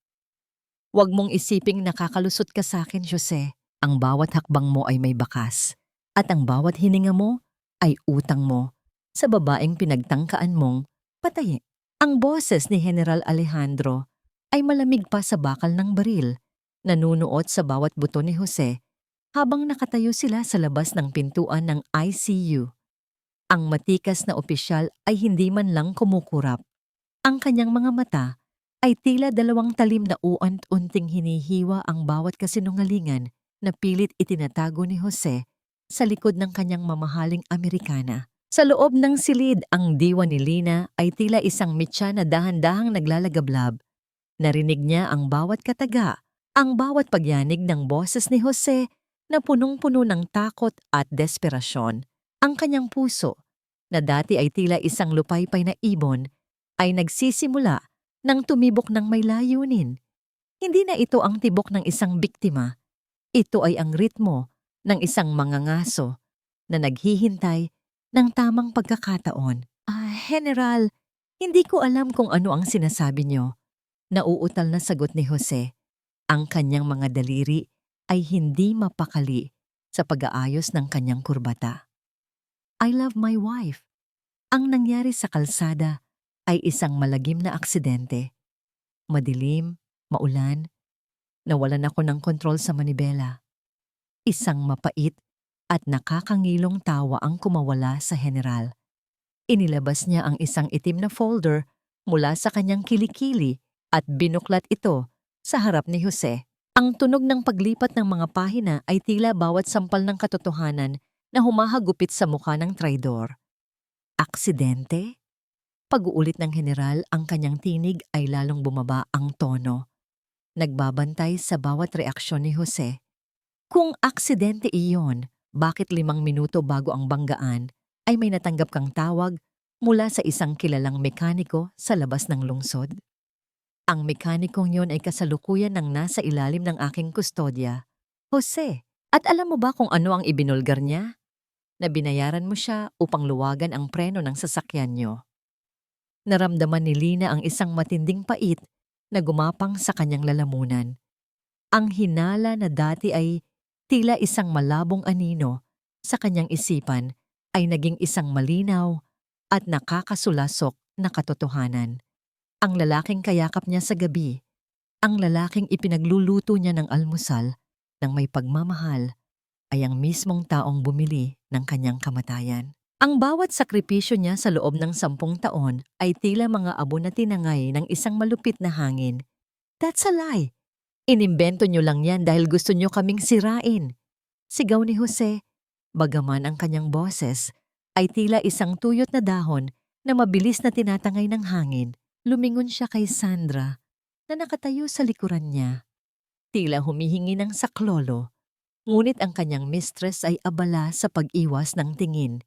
Huwag mong isiping nakakalusot ka sa akin, Jose. Ang bawat hakbang mo ay may bakas at ang bawat hininga mo ay utang mo sa babaeng pinagtangkaan mong patayin. Ang boses ni General Alejandro ay malamig pa sa bakal ng baril, nanunuot sa bawat buto ni Jose habang nakatayo sila sa labas ng pintuan ng ICU. Ang matikas na opisyal ay hindi man lang kumukurap. Ang kanyang mga mata ay tila dalawang talim na uant-unting hinihiwa ang bawat kasinungalingan na pilit itinatago ni Jose sa likod ng kanyang mamahaling Amerikana. Sa loob ng silid, ang diwa ni Lina ay tila isang mitya na dahan-dahang naglalagablab. Narinig niya ang bawat kataga, ang bawat pagyanig ng boses ni Jose na punong-puno ng takot at desperasyon. Ang kanyang puso, na dati ay tila isang lupaypay na ibon, ay nagsisimula ng tumibok ng may layunin. Hindi na ito ang tibok ng isang biktima. Ito ay ang ritmo ng isang mangangaso na naghihintay ng tamang pagkakataon. General, hindi ko alam kung ano ang sinasabi niyo. Nauutal na sagot ni Jose. Ang kanyang mga daliri ay hindi mapakali sa pag-aayos ng kanyang kurbata. I love my wife. Ang nangyari sa kalsada ay isang malagim na aksidente. Madilim, maulan, nawalan ako ng kontrol sa manibela. Isang mapait at nakakangilong tawa ang kumawala sa general. Inilabas niya ang isang itim na folder mula sa kanyang kilikili at binuklat ito sa harap ni Jose. Ang tunog ng paglipat ng mga pahina ay tila bawat sampal ng katotohanan na humahagupit sa mukha ng traidor. Aksidente? Pag-uulit ng general, ang kanyang tinig ay lalong bumaba ang tono. Nagbabantay sa bawat reaksyon ni Jose. Kung aksidente iyon, bakit 5 minuto bago ang banggaan ay may natanggap kang tawag mula sa isang kilalang mekaniko sa labas ng lungsod? Ang mekanikong yon ay kasalukuyan ng nasa ilalim ng aking kustodya. Jose, at alam mo ba kung ano ang ibinulgar niya? Na binayaran mo siya upang luwagan ang preno ng sasakyan niyo. Naramdaman ni Lina ang isang matinding pait na gumapang sa kanyang lalamunan. Ang hinala na dati ay tila isang malabong anino sa kanyang isipan ay naging isang malinaw at nakakasulasok na katotohanan. Ang lalaking kayakap niya sa gabi, ang lalaking ipinagluluto niya ng almusal ng may pagmamahal, ay ang mismong taong bumili ng kanyang kamatayan. Ang bawat sakripisyo niya sa loob ng 10 taon ay tila mga abo na tinangay ng isang malupit na hangin. That's a lie! Inimbento niyo lang yan dahil gusto niyo kaming sirain. Sigaw ni Jose, bagaman ang kanyang boses ay tila isang tuyot na dahon na mabilis na tinatangay ng hangin. Lumingon siya kay Sandra na nakatayo sa likuran niya. Tila humihingi ng saklolo, ngunit ang kanyang mistress ay abala sa pag-iwas ng tingin.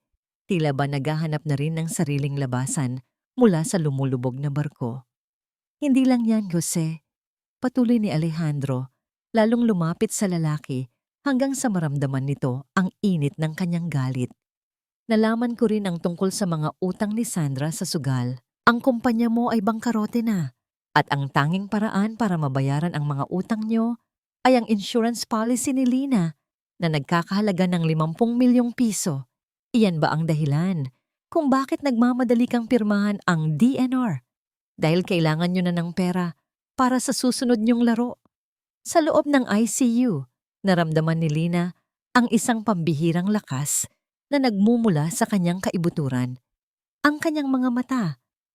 Tila ba naghahanap na rin ng sariling labasan mula sa lumulubog na barko. Hindi lang yan, Jose. Patuloy ni Alejandro, lalong lumapit sa lalaki hanggang sa maramdaman nito ang init ng kanyang galit. Nalaman ko rin ang tungkol sa mga utang ni Sandra sa sugal. Ang kumpanya mo ay bangkarote na at ang tanging paraan para mabayaran ang mga utang nyo ay ang insurance policy ni Lina na nagkakahalaga ng 50 milyong piso. Iyan ba ang dahilan kung bakit nagmamadali kang pirmahan ang DNR? Dahil kailangan nyo na ng pera para sa susunod nyong laro. Sa loob ng ICU, naramdaman ni Lina ang isang pambihirang lakas na nagmumula sa kanyang kaibuturan. Ang kanyang mga mata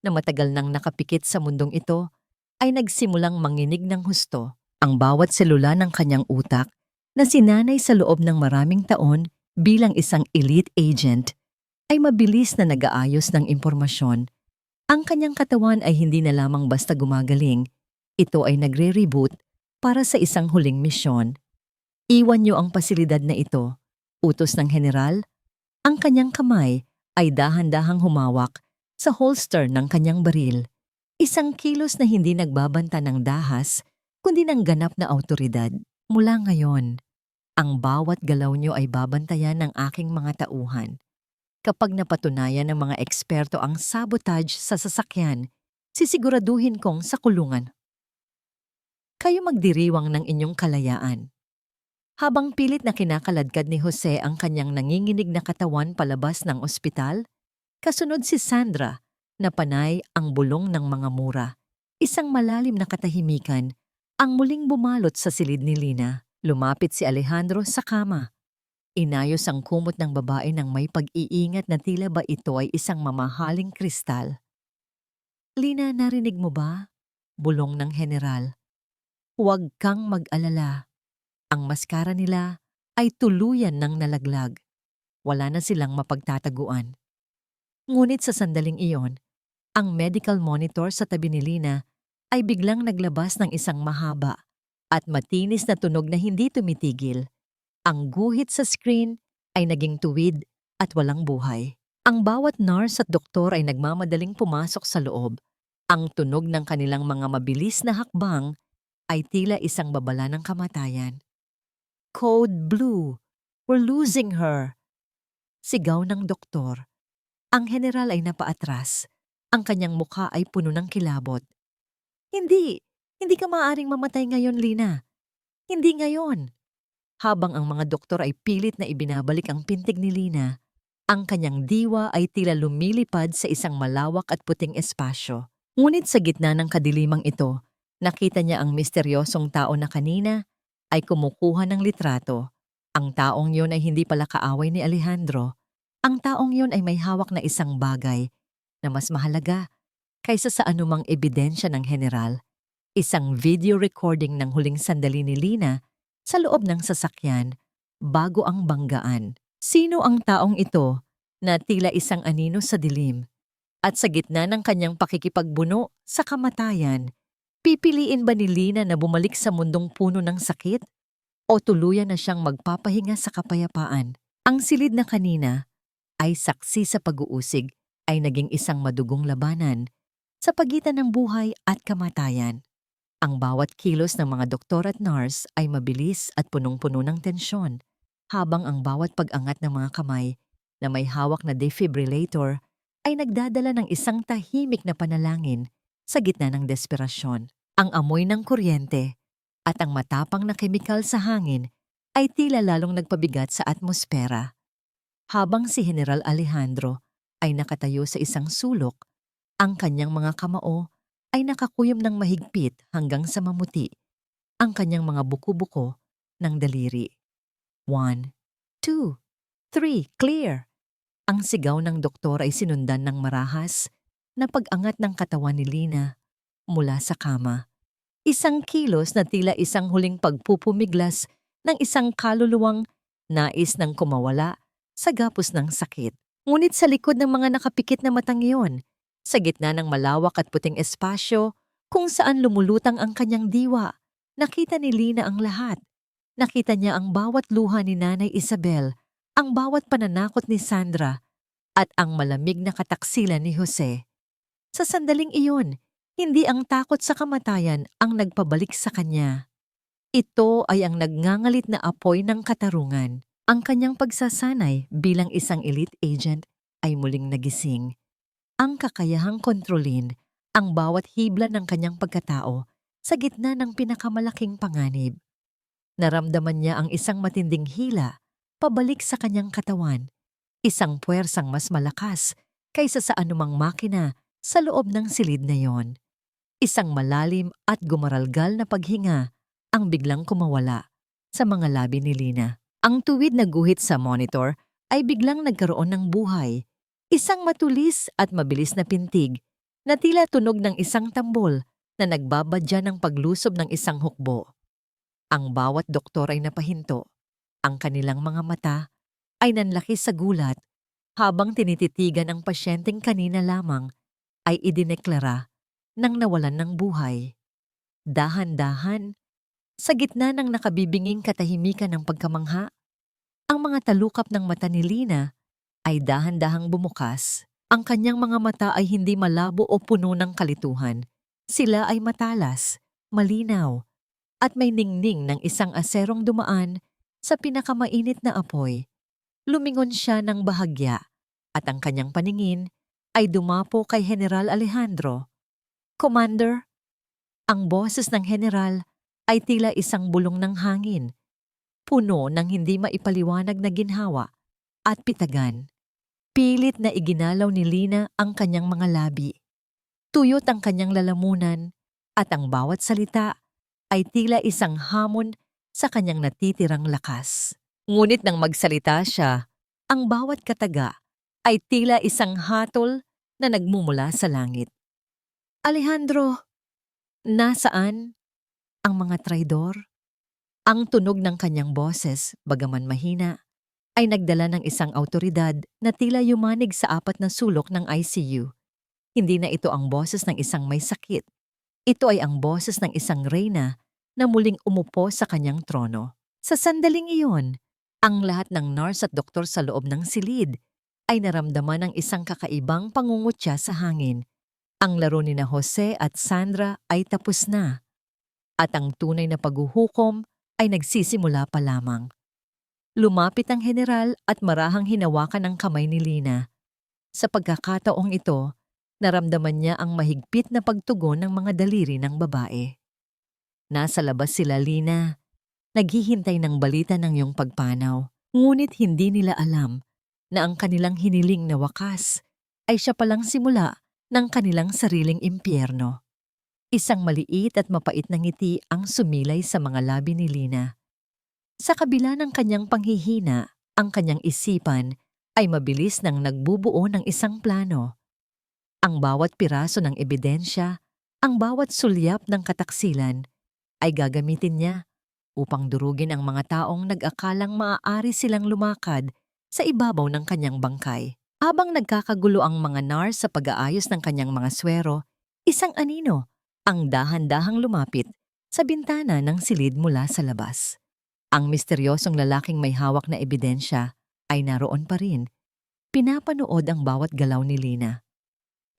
na matagal nang nakapikit sa mundong ito ay nagsimulang manginig ng husto. Ang bawat selula ng kanyang utak na sinanay sa loob ng maraming taon bilang isang elite agent ay mabilis na nag-aayos ng impormasyon. Ang kanyang katawan ay hindi na lamang basta gumagaling. Ito ay nagre-reboot para sa isang huling misyon. Iwan niyo ang pasilidad na ito. Utos ng general. Ang kanyang kamay ay dahan-dahang humawak sa holster ng kanyang baril. Isang kilos na hindi nagbabanta ng dahas, kundi ng ganap na awtoridad. Mula ngayon, ang bawat galaw niyo ay babantayan ng aking mga tauhan. Kapag napatunayan ng mga eksperto ang sabotage sa sasakyan, sisiguraduhin kong sa kulungan. Kayo magdiriwang ng inyong kalayaan. Habang pilit na kinakaladkad ni Jose ang kanyang nanginginig na katawan palabas ng ospital, kasunod si Sandra na panay ang bulong ng mga mura. Isang malalim na katahimikan ang muling bumalot sa silid ni Lina. Lumapit si Alejandro sa kama. Inayos ang kumot ng babae ng may pag-iingat na tila ba ito ay isang mamahaling kristal. Lina, narinig mo ba? Bulong ng general. Huwag kang mag-alala. Ang maskara nila ay tuluyan ng nalaglag. Wala na silang mapagtataguan. Ngunit sa sandaling iyon, ang medical monitor sa tabi ni Lina ay biglang naglabas ng isang mahaba at matinis na tunog na hindi tumitigil. Ang guhit sa screen ay naging tuwid at walang buhay. Ang bawat nurse at doktor ay nagmamadaling pumasok sa loob. Ang tunog ng kanilang mga mabilis na hakbang ay tila isang babala ng kamatayan. Code Blue, we're losing her! Sigaw ng doktor. Ang general ay napaatras. Ang kanyang mukha ay puno ng kilabot. Hindi ka maaaring mamatay ngayon, Lina. Hindi ngayon. Habang ang mga doktor ay pilit na ibinabalik ang pintig ni Lina, ang kanyang diwa ay tila lumilipad sa isang malawak at puting espasyo. Ngunit sa gitna ng kadilimang ito, nakita niya ang misteryosong tao na kanina ay kumukuha ng litrato. Ang taong yun ay hindi pala kaaway ni Alejandro. Ang taong yun ay may hawak na isang bagay na mas mahalaga kaysa sa anumang ebidensya ng general. Isang video recording ng huling sandali ni Lina sa loob ng sasakyan bago ang banggaan. Sino ang taong ito na tila isang anino sa dilim? At sa gitna ng kanyang pakikipagbuno sa kamatayan, pipiliin ba ni Lina na bumalik sa mundong puno ng sakit? O tuluyan na siyang magpapahinga sa kapayapaan? Ang silid na kanina ay saksi sa pag-uusig ay naging isang madugong labanan sa pagitan ng buhay at kamatayan. Ang bawat kilos ng mga doktor at nurse ay mabilis at punong-puno ng tensyon, habang ang bawat pag-angat ng mga kamay na may hawak na defibrillator ay nagdadala ng isang tahimik na panalangin sa gitna ng desperasyon. Ang amoy ng kuryente at ang matapang na kemikal sa hangin ay tila lalong nagpabigat sa atmosfera. Habang si General Alejandro ay nakatayo sa isang sulok, ang kanyang mga kamao ay nakakuyom ng mahigpit hanggang sa mamuti ang kanyang mga buko-buko ng daliri. 1, 2, 3, clear! Ang sigaw ng doktor ay sinundan ng marahas na pag-angat ng katawan ni Lina mula sa kama. Isang kilos na tila isang huling pagpupumiglas ng isang kaluluwang nais ng kumawala sa gapos ng sakit. Ngunit sa likod ng mga nakapikit na matang iyon, sa gitna ng malawak at puting espasyo kung saan lumulutang ang kanyang diwa, nakita ni Lina ang lahat. Nakita niya ang bawat luha ni Nanay Isabel, ang bawat pananakot ni Sandra, at ang malamig na kataksilan ni Jose. Sa sandaling iyon, hindi ang takot sa kamatayan ang nagpabalik sa kanya. Ito ay ang nagngangalit na apoy ng katarungan. Ang kanyang pagsasanay bilang isang elite agent ay muling nagising. Ang kakayahang kontrolin ang bawat hibla ng kanyang pagkatao sa gitna ng pinakamalaking panganib. Naramdaman niya ang isang matinding hila pabalik sa kanyang katawan, isang puwersang mas malakas kaysa sa anumang makina sa loob ng silid na yon. Isang malalim at gumaralgal na paghinga ang biglang kumawala sa mga labi ni Lina. Ang tuwid na guhit sa monitor ay biglang nagkaroon ng buhay. Isang matulis at mabilis na pintig na tila tunog ng isang tambol na nagbabadya ng paglusob ng isang hukbo. Ang bawat doktor ay napahinto. Ang kanilang mga mata ay nanlaki sa gulat habang tinititigan ang pasyenteng kanina lamang ay idineklara nang nawalan ng buhay. Dahan-dahan, sa gitna ng nakabibinging katahimikan ng pagkamangha, ang mga talukap ng mata ni Lina ay dahan-dahang bumukas. Ang kanyang mga mata ay hindi malabo o puno ng kalituhan. Sila ay matalas, malinaw, at may ningning ng isang aserong dumaan sa pinakamainit na apoy. Lumingon siya ng bahagya at ang kanyang paningin ay dumapo kay General Alejandro. Commander, ang boses ng general ay tila isang bulong ng hangin, puno ng hindi maipaliwanag na ginhawa at pitagan. Pilit na iginalaw ni Lina ang kanyang mga labi. Tuyot ang kanyang lalamunan at ang bawat salita ay tila isang hamon sa kanyang natitirang lakas. Ngunit nang magsalita siya, ang bawat kataga ay tila isang hatol na nagmumula sa langit. Alejandro, nasaan ang mga traidor? Ang tunog ng kanyang boses, bagaman mahina, ay nagdala ng isang awtoridad na tila yumanig sa apat na sulok ng ICU. Hindi na ito ang boses ng isang may sakit. Ito ay ang boses ng isang reyna na muling umupo sa kanyang trono. Sa sandaling iyon, ang lahat ng nurse at doktor sa loob ng silid ay naramdaman ng isang kakaibang pangungutya sa hangin. Ang laro ni na Jose at Sandra ay tapos na, at ang tunay na paghuhukom ay nagsisimula pa lamang. Lumapit ang general at marahang hinawakan ang kamay ni Lina. Sa pagkakataong ito, naramdaman niya ang mahigpit na pagtugon ng mga daliri ng babae. Nasa labas sila, Lina. Naghihintay ng balita ng iyong pagpanaw. Ngunit hindi nila alam na ang kanilang hiniling na wakas ay siya palang simula ng kanilang sariling impyerno. Isang maliit at mapait na ngiti ang sumilay sa mga labi ni Lina. Sa kabila ng kanyang panghihina, ang kanyang isipan ay mabilis nang nagbubuo ng isang plano. Ang bawat piraso ng ebidensya, ang bawat sulyap ng kataksilan ay gagamitin niya upang durugin ang mga taong nag-akalang maaari silang lumakad sa ibabaw ng kanyang bangkay. Habang nagkakagulo ang mga nurse sa pag-aayos ng kanyang mga swero, isang anino ang dahan-dahang lumapit sa bintana ng silid mula sa labas. Ang misteryosong lalaking may hawak na ebidensya ay naroon pa rin. Pinapanood ang bawat galaw ni Lina.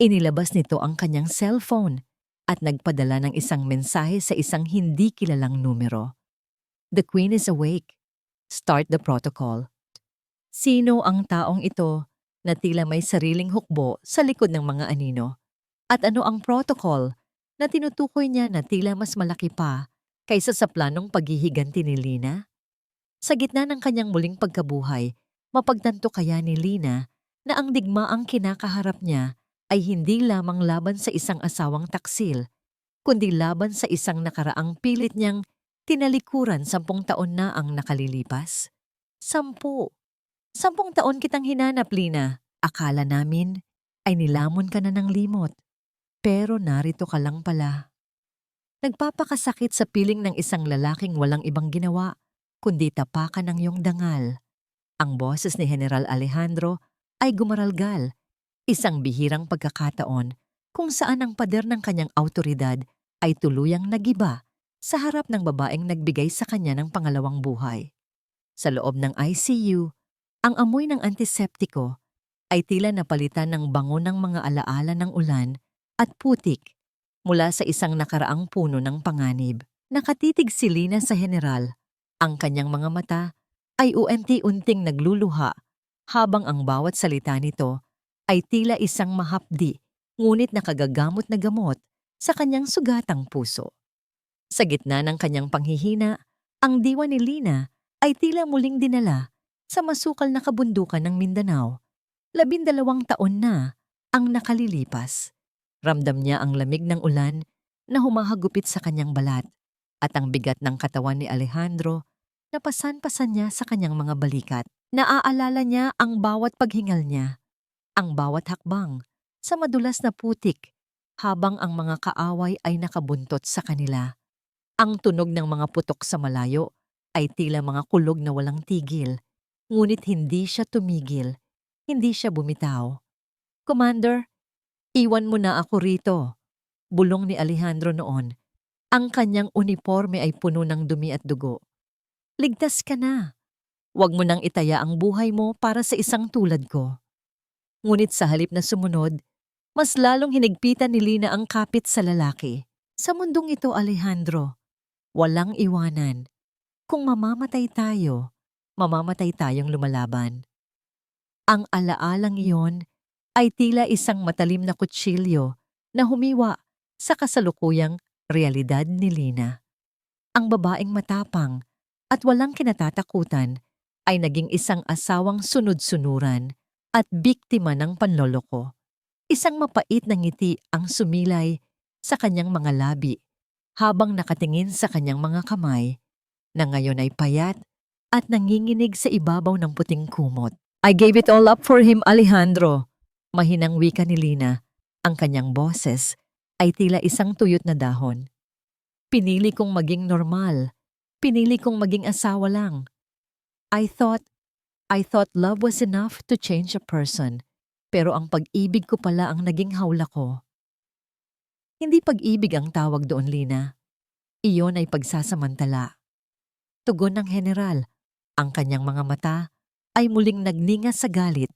Inilabas nito ang kanyang cellphone at nagpadala ng isang mensahe sa isang hindi kilalang numero. The Queen is awake. Start the protocol. Sino ang taong ito na tila may sariling hukbo sa likod ng mga anino? At ano ang protocol na tinutukoy niya na tila mas malaki pa kaysa sa planong paghihiganti ni Lina? Sa gitna ng kanyang muling pagkabuhay, mapagtanto kaya ni Lina na ang digmaang kinakaharap niya ay hindi lamang laban sa isang asawang taksil, kundi laban sa isang nakaraang pilit niyang tinalikuran 10 taon na ang nakalilipas? 10. 10 taon kitang hinanap, Lina. Akala namin ay nilamon ka na ng limot. Pero narito ka lang pala. Nagpapakasakit sa piling ng isang lalaking walang ibang ginawa, kundi tapakan ng iyong dangal. Ang boses ni General Alejandro ay gumaralgal, isang bihirang pagkakataon kung saan ang pader ng kanyang autoridad ay tuluyang nagiba sa harap ng babaeng nagbigay sa kanya ng pangalawang buhay. Sa loob ng ICU, ang amoy ng antiseptiko ay tila napalitan ng bango ng mga alaala ng ulan at putik mula sa isang nakaraang puno ng panganib. Nakatitig si Lina sa general. Ang kanyang mga mata ay unti-unting nagluluha habang ang bawat salita nito ay tila isang mahapdi ngunit nakagagamot na gamot sa kanyang sugatang puso. Sa gitna ng kanyang panghihina, ang diwa ni Lina ay tila muling dinala sa masukal na kabundukan ng Mindanao. 12 taon na ang nakalilipas. Ramdam niya ang lamig ng ulan na humahagupit sa kanyang balat at ang bigat ng katawan ni Alejandro na pasan-pasan niya sa kanyang mga balikat. Naaalala niya ang bawat paghingal niya, ang bawat hakbang sa madulas na putik habang ang mga kaaway ay nakabuntot sa kanila. Ang tunog ng mga putok sa malayo ay tila mga kulog na walang tigil, ngunit hindi siya tumigil, hindi siya bumitaw. "Commander, iwan mo na ako rito," bulong ni Alejandro noon. Ang kanyang uniforme ay puno ng dumi at dugo. "Ligtas ka na. Huwag mo nang itaya ang buhay mo para sa isang tulad ko." Ngunit sa halip na sumunod, mas lalong hinigpitan ni Lina ang kapit sa lalaki. "Sa mundong ito, Alejandro, walang iwanan. Kung mamamatay tayo, mamamatay tayong lumalaban." Ang alaalang iyon ay tila isang matalim na kutsilyo na humiwa sa kasalukuyang realidad ni Lina. Ang babaeng matapang at walang kinatatakutan ay naging isang asawang sunod-sunuran at biktima ng panloloko. Isang mapait na ngiti ang sumilay sa kanyang mga labi habang nakatingin sa kanyang mga kamay na ngayon ay payat at nanginginig sa ibabaw ng puting kumot. "I gave it all up for him, Alejandro," mahinang wika ni Lina. Ang kanyang boses ay tila isang tuyot na dahon. "Pinili kong maging normal. Pinili kong maging asawa lang. I thought love was enough to change a person. Pero ang pag-ibig ko pala ang naging hawla ko." Hindi pag-ibig ang tawag doon, Lina. Iyon ay pagsasamantala. Tugon ng general. Ang kanyang mga mata ay muling nagninga sa galit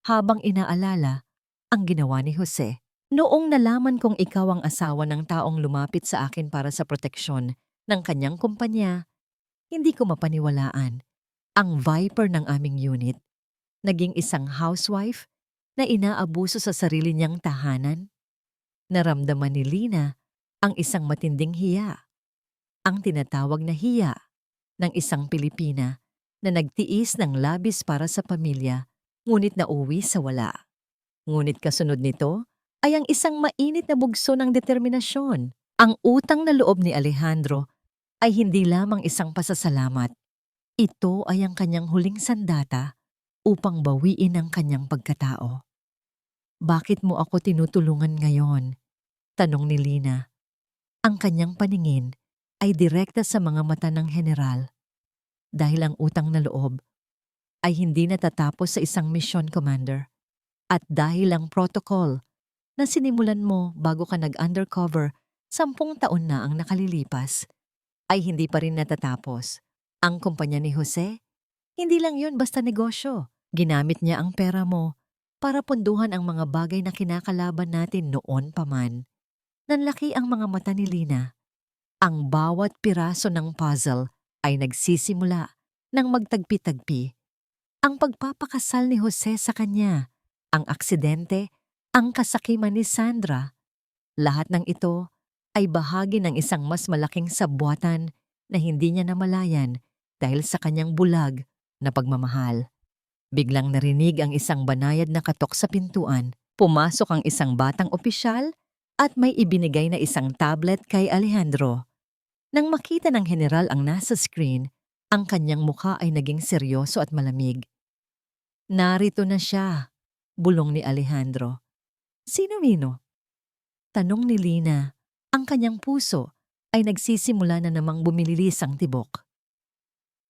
habang inaalala ang ginawa ni Jose. "Noong nalaman kong ikaw ang asawa ng taong lumapit sa akin para sa proteksyon ng kanyang kumpanya, hindi ko mapaniwalaan. Ang viper ng aming unit, naging isang housewife na inaabuso sa sarili niyang tahanan." Naramdaman ni Lina ang isang matinding hiya, ang tinatawag na hiya ng isang Pilipina na nagtiis ng labis para sa pamilya ngunit nauwi sa wala. Ngunit kasunod nito ay ang isang mainit na bugso ng determinasyon. Ang utang na loob ni Alejandro ay hindi lamang isang pasasalamat. Ito ay ang kanyang huling sandata upang bawiin ang kanyang pagkatao. "Bakit mo ako tinutulungan ngayon?" tanong ni Lina. Ang kanyang paningin ay direkta sa mga mata ng general. "Dahil ang utang na loob ay hindi natatapos sa isang misyon, Commander. At dahil ang protocol na sinimulan mo bago ka nag-undercover 10 taon na ang nakalilipas ay hindi pa rin natatapos. Ang kumpanya ni Jose, hindi lang yun basta negosyo. Ginamit niya ang pera mo para punduhan ang mga bagay na kinakalaban natin noon pa man." Nanlaki ang mga mata ni Lina. Ang bawat piraso ng puzzle ay nagsisimula ng magtagpi-tagpi. Ang pagpapakasal ni Jose sa kanya, ang aksidente, ang kasakiman ni Sandra, lahat ng ito ay bahagi ng isang mas malaking sabwatan na hindi niya namalayan dahil sa kanyang bulag na pagmamahal. Biglang narinig ang isang banayad na katok sa pintuan. Pumasok ang isang batang opisyal at may ibinigay na isang tablet kay Alejandro. Nang makita ng general ang nasa screen, ang kanyang mukha ay naging seryoso at malamig. Narito na siya, bulong ni Alejandro. Sino Mino? Tanong ni Lina. Ang kanyang puso ay nagsisimula na namang bumilis ang tibok.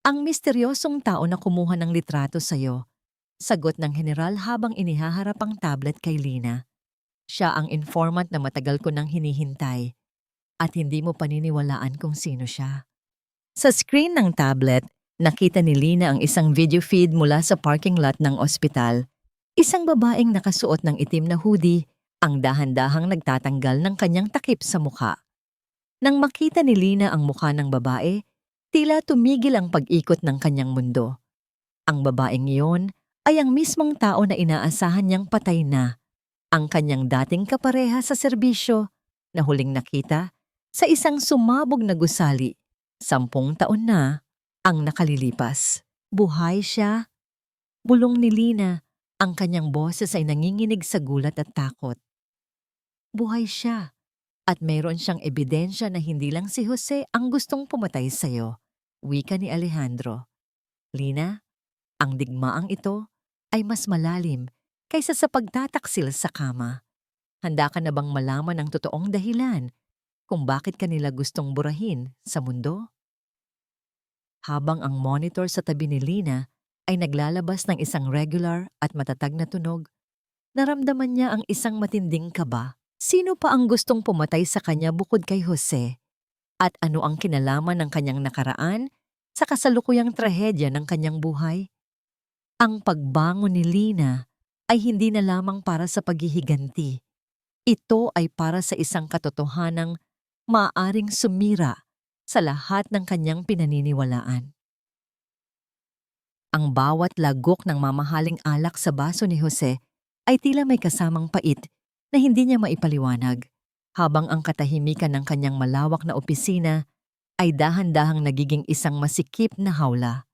Ang misteryosong tao na kumuha ng litrato sa'yo, sagot ng general habang inihaharap ang tablet kay Lina. Siya ang informant na matagal ko nang hinihintay at hindi mo paniniwalaan kung sino siya. Sa screen ng tablet, nakita ni Lina ang isang video feed mula sa parking lot ng ospital. Isang babaeng nakasuot ng itim na hoodie ang dahan-dahang nagtatanggal ng kanyang takip sa mukha. Nang makita ni Lina ang mukha ng babae, tila tumigil ang pag-ikot ng kanyang mundo. Ang babaeng iyon ay ang mismong tao na inaasahan niyang patay na, ang kanyang dating kapareha sa serbisyo na huling nakita sa isang sumabog na gusali. 10 taon na ang nakalilipas. Buhay siya. Bulong ni Lina, ang kanyang boses ay nanginginig sa gulat at takot. Buhay siya. At mayroon siyang ebidensya na hindi lang si Jose ang gustong pumatay sa'yo, wika ni Alejandro. Lina, ang digmaang ito ay mas malalim kaysa sa pagtataksil sa kama. Handa ka na bang malaman ang totoong dahilan kung bakit kanila gustong burahin sa mundo? Habang ang monitor sa tabi ni Lina ay naglalabas ng isang regular at matatag na tunog, naramdaman niya ang isang matinding kaba. Sino pa ang gustong pumatay sa kanya bukod kay Jose? At ano ang kinalaman ng kanyang nakaraan sa kasalukuyang trahedya ng kanyang buhay? Ang pagbangon ni Lina ay hindi na lamang para sa paghihiganti. Ito ay para sa isang katotohanang maaaring sumira sa lahat ng kanyang pinaniniwalaan. Ang bawat lagok ng mamahaling alak sa baso ni Jose ay tila may kasamang pait na hindi niya maipaliwanag, habang ang katahimikan ng kanyang malawak na opisina ay dahan-dahang nagiging isang masikip na hawla.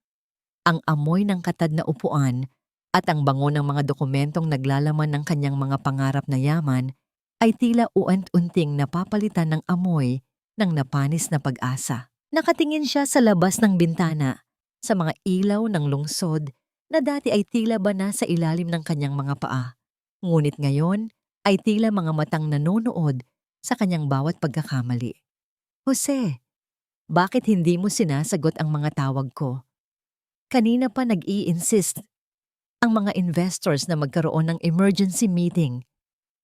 Ang amoy ng katad na upuan at ang bango ng mga dokumentong naglalaman ng kanyang mga pangarap na yaman ay tila uant-unting napapalitan ng amoy ng napanis na pag-asa. Nakatingin siya sa labas ng bintana, sa mga ilaw ng lungsod na dati ay tila ba nasa ilalim ng kanyang mga paa. Ngunit ngayon ay tila mga matang nanonood sa kanyang bawat pagkakamali. Jose, bakit hindi mo sinasagot ang mga tawag ko? Kanina pa nag-i-insist ang mga investors na magkaroon ng emergency meeting.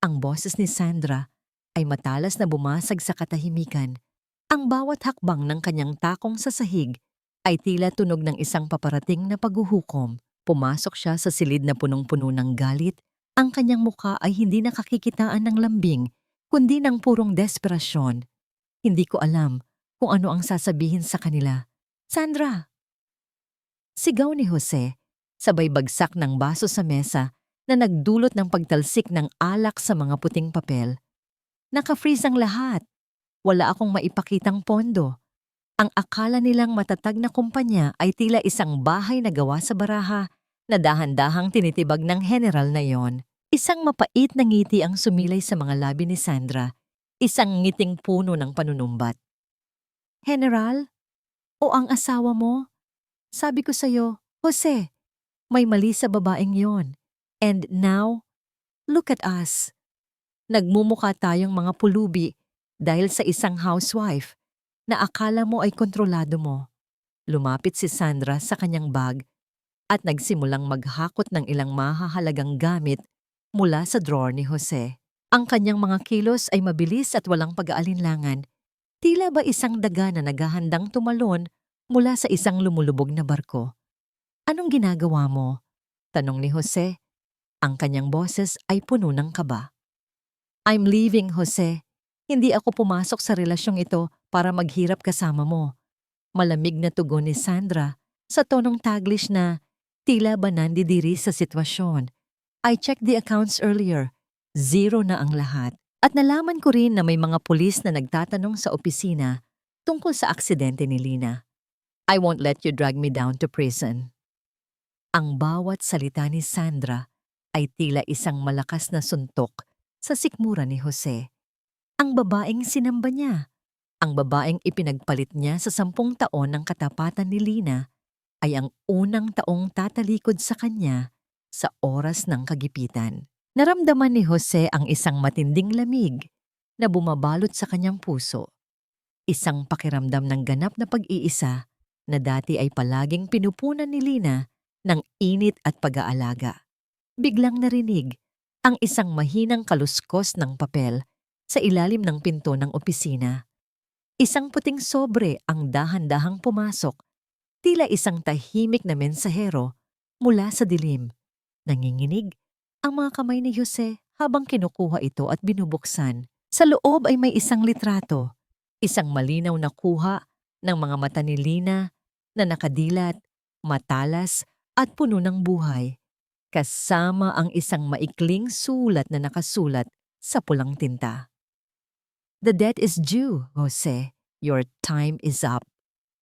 Ang boses ni Sandra ay matalas na bumasag sa katahimikan. Ang bawat hakbang ng kanyang takong sa sahig ay tila tunog ng isang paparating na paghuhukom. Pumasok siya sa silid na punong-puno ng galit. Ang kanyang mukha ay hindi nakakikitaan ng lambing, kundi ng purong desperasyon. Hindi ko alam kung ano ang sasabihin sa kanila. Sandra! Sigaw ni Jose, sabay bagsak ng baso sa mesa na nagdulot ng pagtalsik ng alak sa mga puting papel. Naka-freeze ang lahat. Wala akong maipakitang pondo. Ang akala nilang matatag na kumpanya ay tila isang bahay na gawa sa baraha na dahan-dahang tinitibag ng general na yon. Isang mapait na ngiti ang sumilay sa mga labi ni Sandra, isang ngiting puno ng panunumbat. General? O ang asawa mo? Sabi ko sa'yo, Jose, may mali sa babaeng yon. And now, look at us. Nagmumukha tayong mga pulubi dahil sa isang housewife na akala mo ay kontrolado mo. Lumapit si Sandra sa kanyang bag at nagsimulang maghakot ng ilang mahahalagang gamit mula sa drawer ni Jose. Ang kanyang mga kilos ay mabilis at walang pag-aalinlangan. Tila ba isang daga na naghahandang tumalon mula sa isang lumulubog na barko. Anong ginagawa mo? Tanong ni Jose. Ang kanyang boses ay puno ng kaba. I'm leaving, Jose. Hindi ako pumasok sa relasyong ito para maghirap kasama mo. Malamig na tugon ni Sandra sa tonong Taglish na tila ba nandidiri sa sitwasyon. I checked the accounts earlier. 0 na ang lahat. At nalaman ko rin na may mga pulis na nagtatanong sa opisina tungkol sa aksidente ni Lina. I won't let you drag me down to prison. Ang bawat salita ni Sandra ay tila isang malakas na suntok sa sikmura ni Jose. Ang babaeng sinamba niya, ang babaeng ipinagpalit niya sa 10 taon ng katapatan ni Lina ay ang unang taong tatalikod sa kanya sa oras ng kagipitan. Naramdaman ni Jose ang isang matinding lamig na bumabalot sa kanyang puso. Isang pakiramdam ng ganap na pag-iisa na dati ay palaging pinupunan ni Lina ng init at pag-aalaga. Biglang narinig ang isang mahinang kaluskos ng papel sa ilalim ng pinto ng opisina. Isang puting sobre ang dahan-dahang pumasok, tila isang tahimik na mensahero mula sa dilim. Nanginginig ang mga kamay ni Jose habang kinukuha ito at binubuksan. Sa loob ay may isang litrato, isang malinaw na kuha ng mga mata ni Lina na nakadilat, matalas at puno ng buhay, kasama ang isang maikling sulat na nakasulat sa pulang tinta. "The debt is due, Jose. Your time is up."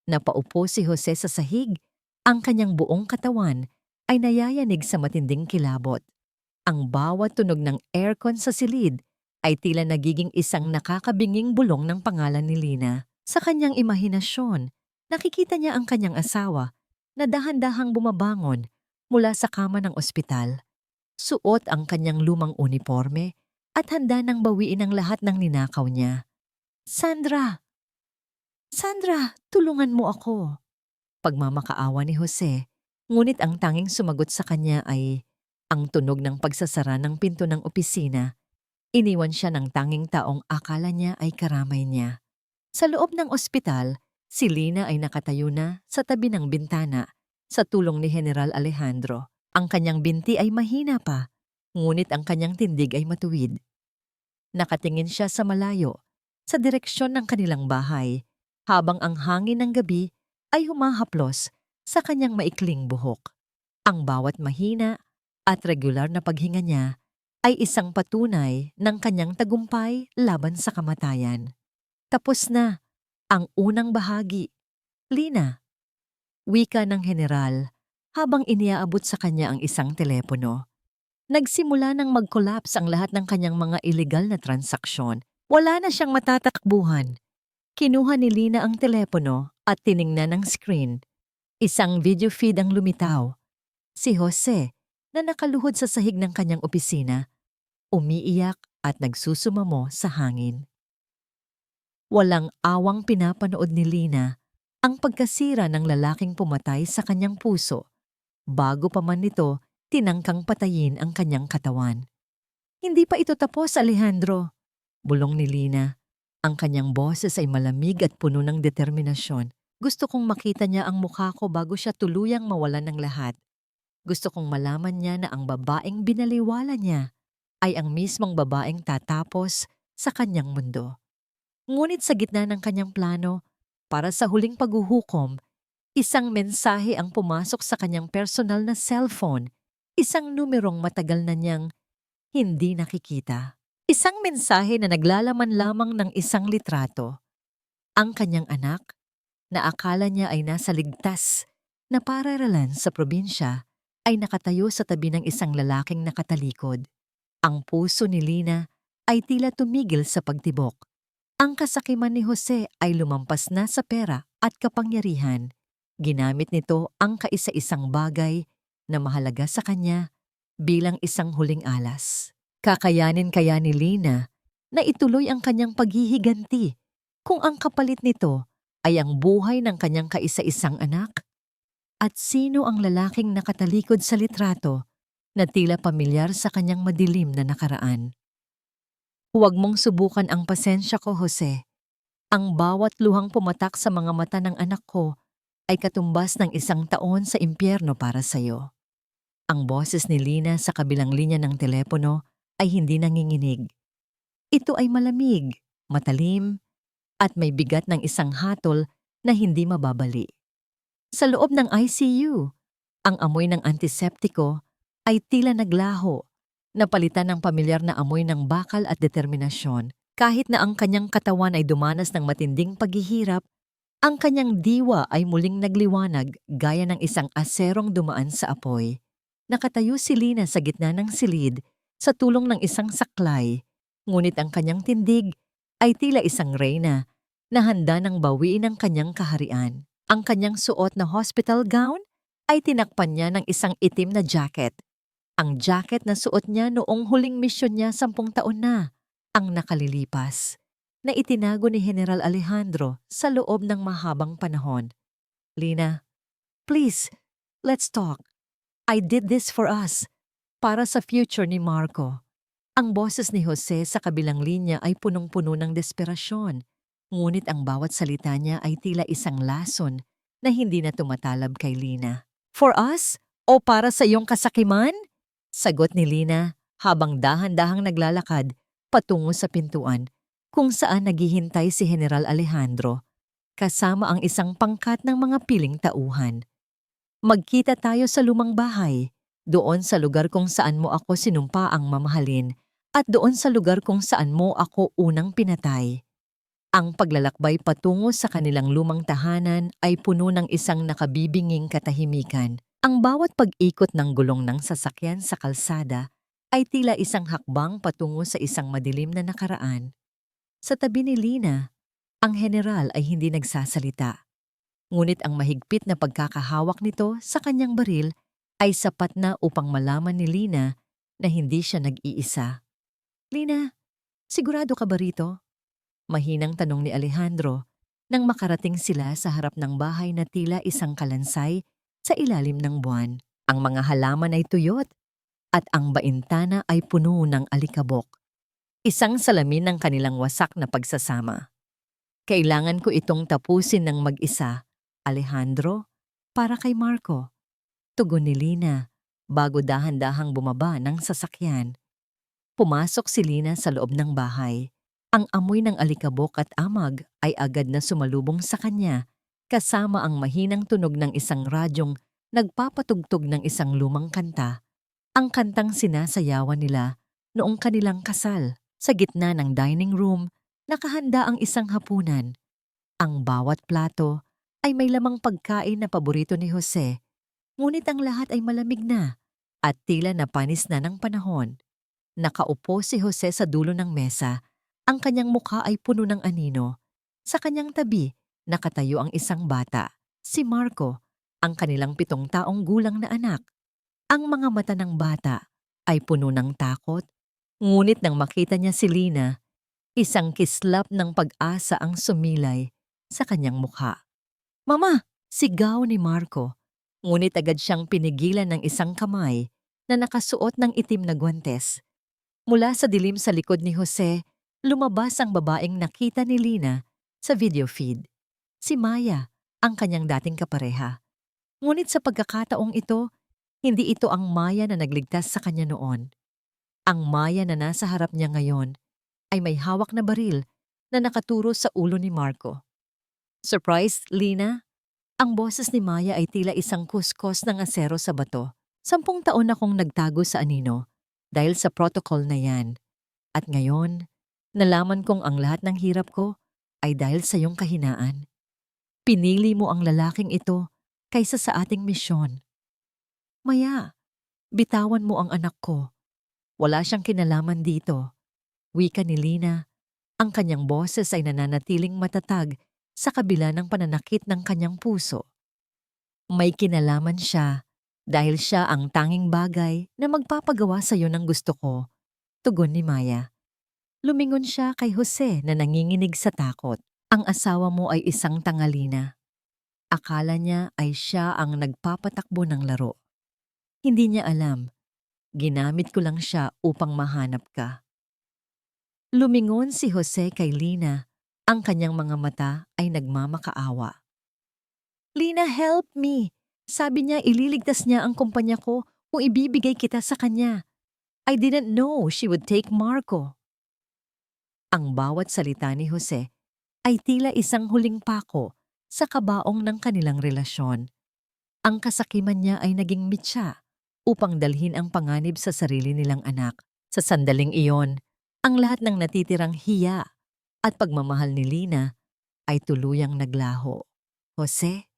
Napaupo si Jose sa sahig. Ang kanyang buong katawan ay nayayanig sa matinding kilabot. Ang bawat tunog ng aircon sa silid ay tila nagiging isang nakakabinging bulong ng pangalan ni Lina. Sa kanyang imahinasyon, nakikita niya ang kanyang asawa na dahan-dahang bumabangon mula sa kama ng ospital. Suot ang kanyang lumang uniforme at handa nang bawiin ang lahat ng ninakaw niya. "Sandra! Sandra, tulungan mo ako." Pagmamakaawa ni Jose, ngunit ang tanging sumagot sa kanya ay ang tunog ng pagsasara ng pinto ng opisina. Iniwan siya ng tanging taong akala niya ay karamay niya. Sa loob ng ospital, si Lina ay nakatayo na sa tabi ng bintana sa tulong ni General Alejandro. Ang kanyang binti ay mahina pa, ngunit ang kanyang tindig ay matuwid. Nakatingin siya sa malayo, sa direksyon ng kanilang bahay, habang ang hangin ng gabi ay humahaplos sa kanyang maikling buhok. Ang bawat mahina at regular na paghinga niya ay isang patunay ng kanyang tagumpay laban sa kamatayan. Tapos na ang unang bahagi. "Lina," wika ng general habang iniaabot sa kanya ang isang telepono. Nagsimula nang mag-collapse ang lahat ng kanyang mga illegal na transaksyon. Wala na siyang matatakbuhan. Kinuha ni Lina ang telepono at tiningnan ang screen. Isang video feed ang lumitaw. Si Jose, na nakaluhod sa sahig ng kanyang opisina, umiiyak at nagsusumamo sa hangin. Walang awang pinapanood ni Lina ang pagkasira ng lalaking pumatay sa kanyang puso. Bago pa man nito, tinangkang patayin ang kanyang katawan. "Hindi pa ito tapos, Alejandro," bulong ni Lina. Ang kanyang boses ay malamig at puno ng determinasyon. "Gusto kong makita niya ang mukha ko bago siya tuluyang mawalan ng lahat. Gusto kong malaman niya na ang babaeng binaliwala niya ay ang mismong babaeng tatapos sa kanyang mundo." Ngunit sa gitna ng kanyang plano, para sa huling paghuhukom, isang mensahe ang pumasok sa kanyang personal na cellphone, isang numerong matagal na niyang hindi nakikita. Isang mensahe na naglalaman lamang ng isang litrato. Ang kanyang anak, na akala niya ay nasa ligtas na paaralan sa probinsya, ay nakatayo sa tabi ng isang lalaking nakatalikod. Ang puso ni Lina ay tila tumigil sa pagtibok. Ang kasakiman ni Jose ay lumampas na sa pera at kapangyarihan. Ginamit nito ang kaisa-isang bagay na mahalaga sa kanya bilang isang huling alas. Kakayanin kaya ni Lina na ituloy ang kanyang paghihiganti kung ang kapalit nito ay ang buhay ng kanyang kaisa-isang anak? At sino ang lalaking nakatalikod sa litrato na tila pamilyar sa kanyang madilim na nakaraan? Huwag mong subukan ang pasensya ko, Jose. Ang bawat luhang pumatak sa mga mata ng anak ko ay katumbas ng 1 taon sa impyerno para sa'yo. Ang boses ni Lina sa kabilang linya ng telepono ay hindi nanginginig. Ito ay malamig, matalim, at may bigat ng isang hatol na hindi mababali. Sa loob ng ICU, ang amoy ng antiseptiko ay tila naglaho, napalitan ng pamilyar na amoy ng bakal at determinasyon. Kahit na ang kanyang katawan ay dumanas ng matinding paghihirap, ang kanyang diwa ay muling nagliwanag gaya ng isang aserong dumaan sa apoy. Nakatayo si Lina sa gitna ng silid sa tulong ng isang saklay, ngunit ang kanyang tindig ay tila isang reyna na handa ng bawiin ang kanyang kaharian. Ang kanyang suot na hospital gown ay tinakpan niya ng isang itim na jacket. Ang jacket na suot niya noong huling misyon niya 10 taon na ang nakalilipas, na itinago ni General Alejandro sa loob ng mahabang panahon. Lina, please, let's talk. I did this for us, para sa future ni Marco. Ang boses ni Jose sa kabilang linya ay punong-puno ng desperasyon, ngunit ang bawat salita niya ay tila isang lason na hindi na tumatalab kay Lina. For us? O para sa iyong kasakiman? Sagot ni Lina habang dahan-dahang naglalakad patungo sa pintuan kung saan naghihintay si General Alejandro kasama ang isang pangkat ng mga piling tauhan. Magkita tayo sa lumang bahay, doon sa lugar kung saan mo ako sinumpaang mamahalin at doon sa lugar kung saan mo ako unang pinatay. Ang paglalakbay patungo sa kanilang lumang tahanan ay puno ng isang nakabibinging katahimikan. Ang bawat pag-ikot ng gulong ng sasakyan sa kalsada ay tila isang hakbang patungo sa isang madilim na nakaraan. Sa tabi ni Lina, ang general ay hindi nagsasalita. Ngunit ang mahigpit na pagkakahawak nito sa kanyang baril ay sapat na upang malaman ni Lina na hindi siya nag-iisa. Lina, sigurado ka ba rito? Mahinang tanong ni Alejandro nang makarating sila sa harap ng bahay na tila isang kalansay sa ilalim ng buwan. Ang mga halaman ay tuyot at ang baintana ay puno ng alikabok. Isang salamin ng kanilang wasak na pagsasama. Kailangan ko itong tapusin ng mag-isa, Alejandro, para kay Marco. Tugon ni Lina bago dahan-dahang bumaba ng sasakyan. Pumasok si Lina sa loob ng bahay. Ang amoy ng alikabok at amag ay agad na sumalubong sa kanya kasama ang mahinang tunog ng isang radyong nagpapatugtog ng isang lumang kanta. Ang kantang sinasayawan nila noong kanilang kasal. Sa gitna ng dining room, nakahanda ang isang hapunan. Ang bawat plato ay may lamang pagkain na paborito ni Jose, ngunit ang lahat ay malamig na at tila napanis na ng panahon. Nakaupo si Jose sa dulo ng mesa, ang kanyang mukha ay puno ng anino. Sa kanyang tabi, nakatayo ang isang bata, si Marco, ang kanilang 7 taong gulang na anak. Ang mga mata ng bata ay puno ng takot, ngunit nang makita niya si Lina, isang kislap ng pag-asa ang sumilay sa kanyang mukha. Mama! Sigaw ni Marco, ngunit agad siyang pinigilan ng isang kamay na nakasuot ng itim na guwantes. Mula sa dilim sa likod ni Jose, lumabas ang babaeng nakita ni Lina sa video feed. Si Maya, ang kanyang dating kapareha. Ngunit sa pagkakataong ito, hindi ito ang Maya na nagligtas sa kanya noon. Ang Maya na nasa harap niya ngayon ay may hawak na baril na nakaturo sa ulo ni Marco. Surprised, Lina? Ang boses ni Maya ay tila isang kuskos ng asero sa bato. 10 taon akong nagtago sa anino dahil sa protocol na yan. At ngayon, nalaman kong ang lahat ng hirap ko ay dahil sa iyong kahinaan. Pinili mo ang lalaking ito kaysa sa ating misyon. Maya, bitawan mo ang anak ko. Wala siyang kinalaman dito. Wika ni Lina, ang kanyang boses ay nananatiling matatag sa kabila ng pananakit ng kanyang puso. May kinalaman siya dahil siya ang tanging bagay na magpapagawa sa iyo ng gusto ko, tugon ni Maya. Lumingon siya kay Jose na nanginginig sa takot. Ang asawa mo ay isang tangalina. Akala niya ay siya ang nagpapatakbo ng laro. Hindi niya alam, ginamit ko lang siya upang mahanap ka. Lumingon si Jose kay Lina. Ang kanyang mga mata ay nagmamakaawa. Lina, help me! Sabi niya ililigtas niya ang kumpanya ko kung ibibigay kita sa kanya. I didn't know she would take Marco. Ang bawat salita ni Jose ay tila isang huling pako sa kabaong ng kanilang relasyon. Ang kasakiman niya ay naging mitya upang dalhin ang panganib sa sarili nilang anak. Sa sandaling iyon, ang lahat ng natitirang hiya at pagmamahal ni Lina ay tuluyang naglaho. Jose,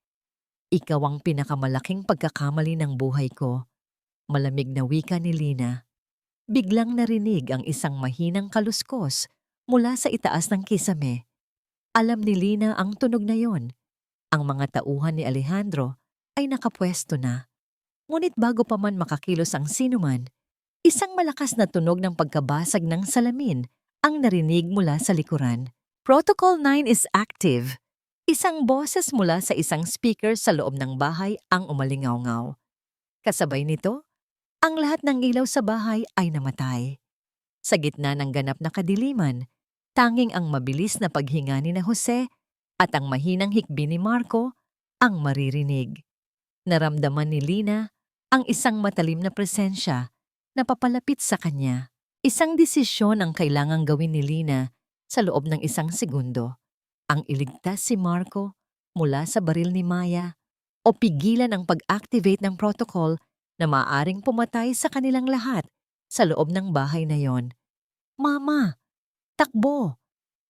ikaw ang pinakamalaking pagkakamali ng buhay ko. Malamig na wika ni Lina. Biglang narinig ang isang mahinang kaluskos mula sa itaas ng kisame. Alam ni Lina ang tunog na yon. Ang mga tauhan ni Alejandro ay nakapwesto na. Ngunit bago pa man makakilos ang sinuman, isang malakas na tunog ng pagkabasag ng salamin ang narinig mula sa likuran. Protocol 9 is active. Isang boses mula sa isang speaker sa loob ng bahay ang umalingaw-ngaw. Kasabay nito, ang lahat ng ilaw sa bahay ay namatay. Sa gitna ng ganap na kadiliman, tanging ang mabilis na paghinga ni na Jose at ang mahinang hikbi ni Marco ang maririnig. Naramdaman ni Lina ang isang matalim na presensya na papalapit sa kanya. Isang desisyon ang kailangang gawin ni Lina sa loob ng isang segundo. Ang iligtas si Marco mula sa baril ni Maya o pigilan ang pag-activate ng protocol na maaaring pumatay sa kanilang lahat sa loob ng bahay na yon. "Mama! Takbo!"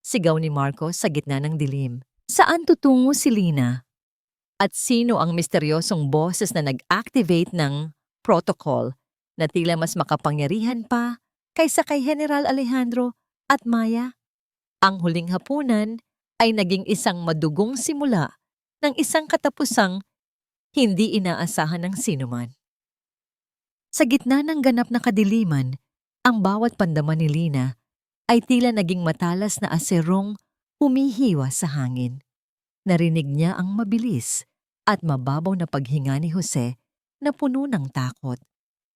sigaw ni Marco sa gitna ng dilim. Saan tutungo si Lina? At sino ang misteryosong boses na nag-activate ng protocol na tila mas makapangyarihan pa kaysa kay General Alejandro at Maya? Ang huling hapunan ay naging isang madugong simula ng isang katapusang hindi inaasahan ng sinuman. Sa gitna ng ganap na kadiliman, ang bawat pandaman ni Lina ay tila naging matalas na aserong humihiwa sa hangin. Narinig niya ang mabilis at mababaw na paghinga ni Jose na puno ng takot.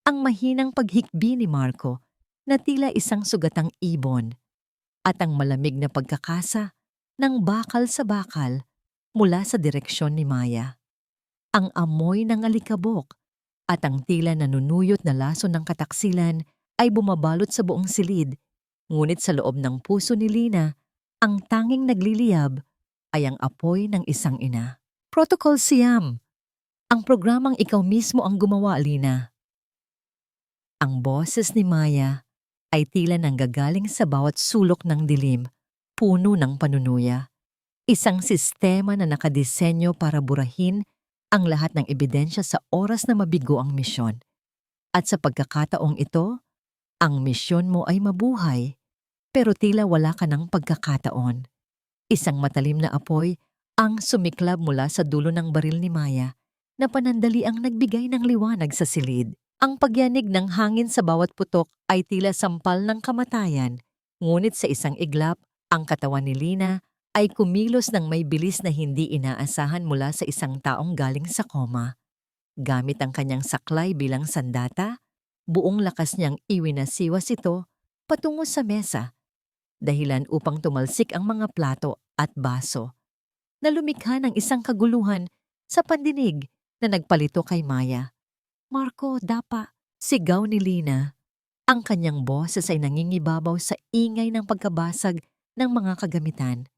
Ang mahinang paghikbi ni Marco na tila isang sugatang ibon at ang malamig na pagkakasa ng bakal sa bakal mula sa direksyon ni Maya. Ang amoy ng alikabok at ang tila nanunuyot na laso ng kataksilan ay bumabalot sa buong silid, ngunit sa loob ng puso ni Lina, ang tanging nagliliyab ay ang apoy ng isang ina. Protocol Siam, ang programang ikaw mismo ang gumawa, Lina. Ang boses ni Maya ay tila nanggagaling sa bawat sulok ng dilim, puno ng panunuya. Isang sistema na nakadisenyo para burahin ang lahat ng ebidensya sa oras na mabigo ang misyon. At sa pagkakataong ito, ang misyon mo ay mabuhay, pero tila wala ka ng pagkakataon. Isang matalim na apoy ang sumiklab mula sa dulo ng baril ni Maya na panandali ang nagbigay ng liwanag sa silid. Ang pagyanig ng hangin sa bawat putok ay tila sampal ng kamatayan, ngunit sa isang iglap, ang katawan ni Lina ay kumilos ng may bilis na hindi inaasahan mula sa isang taong galing sa koma. Gamit ang kanyang saklay bilang sandata, buong lakas niyang iwinasiwas ito patungo sa mesa, dahilan upang tumalsik ang mga plato at baso, na lumikha ng isang kaguluhan sa pandinig na nagpalito kay Maya. "Marco, dapa!" sigaw ni Lina. Ang kanyang boses ay nangingibabaw sa ingay ng pagkabasag ng mga kagamitan.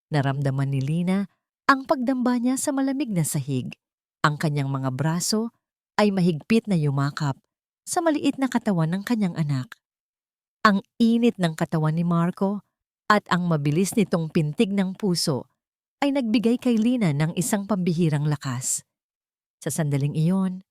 Naramdaman ni Lina ang pagdamba niya sa malamig na sahig. Ang kanyang mga braso ay mahigpit na yumakap sa maliit na katawan ng kanyang anak. Ang init ng katawan ni Marco at ang mabilis nitong pintig ng puso ay nagbigay kay Lina ng isang pambihirang lakas. Sa sandaling iyon,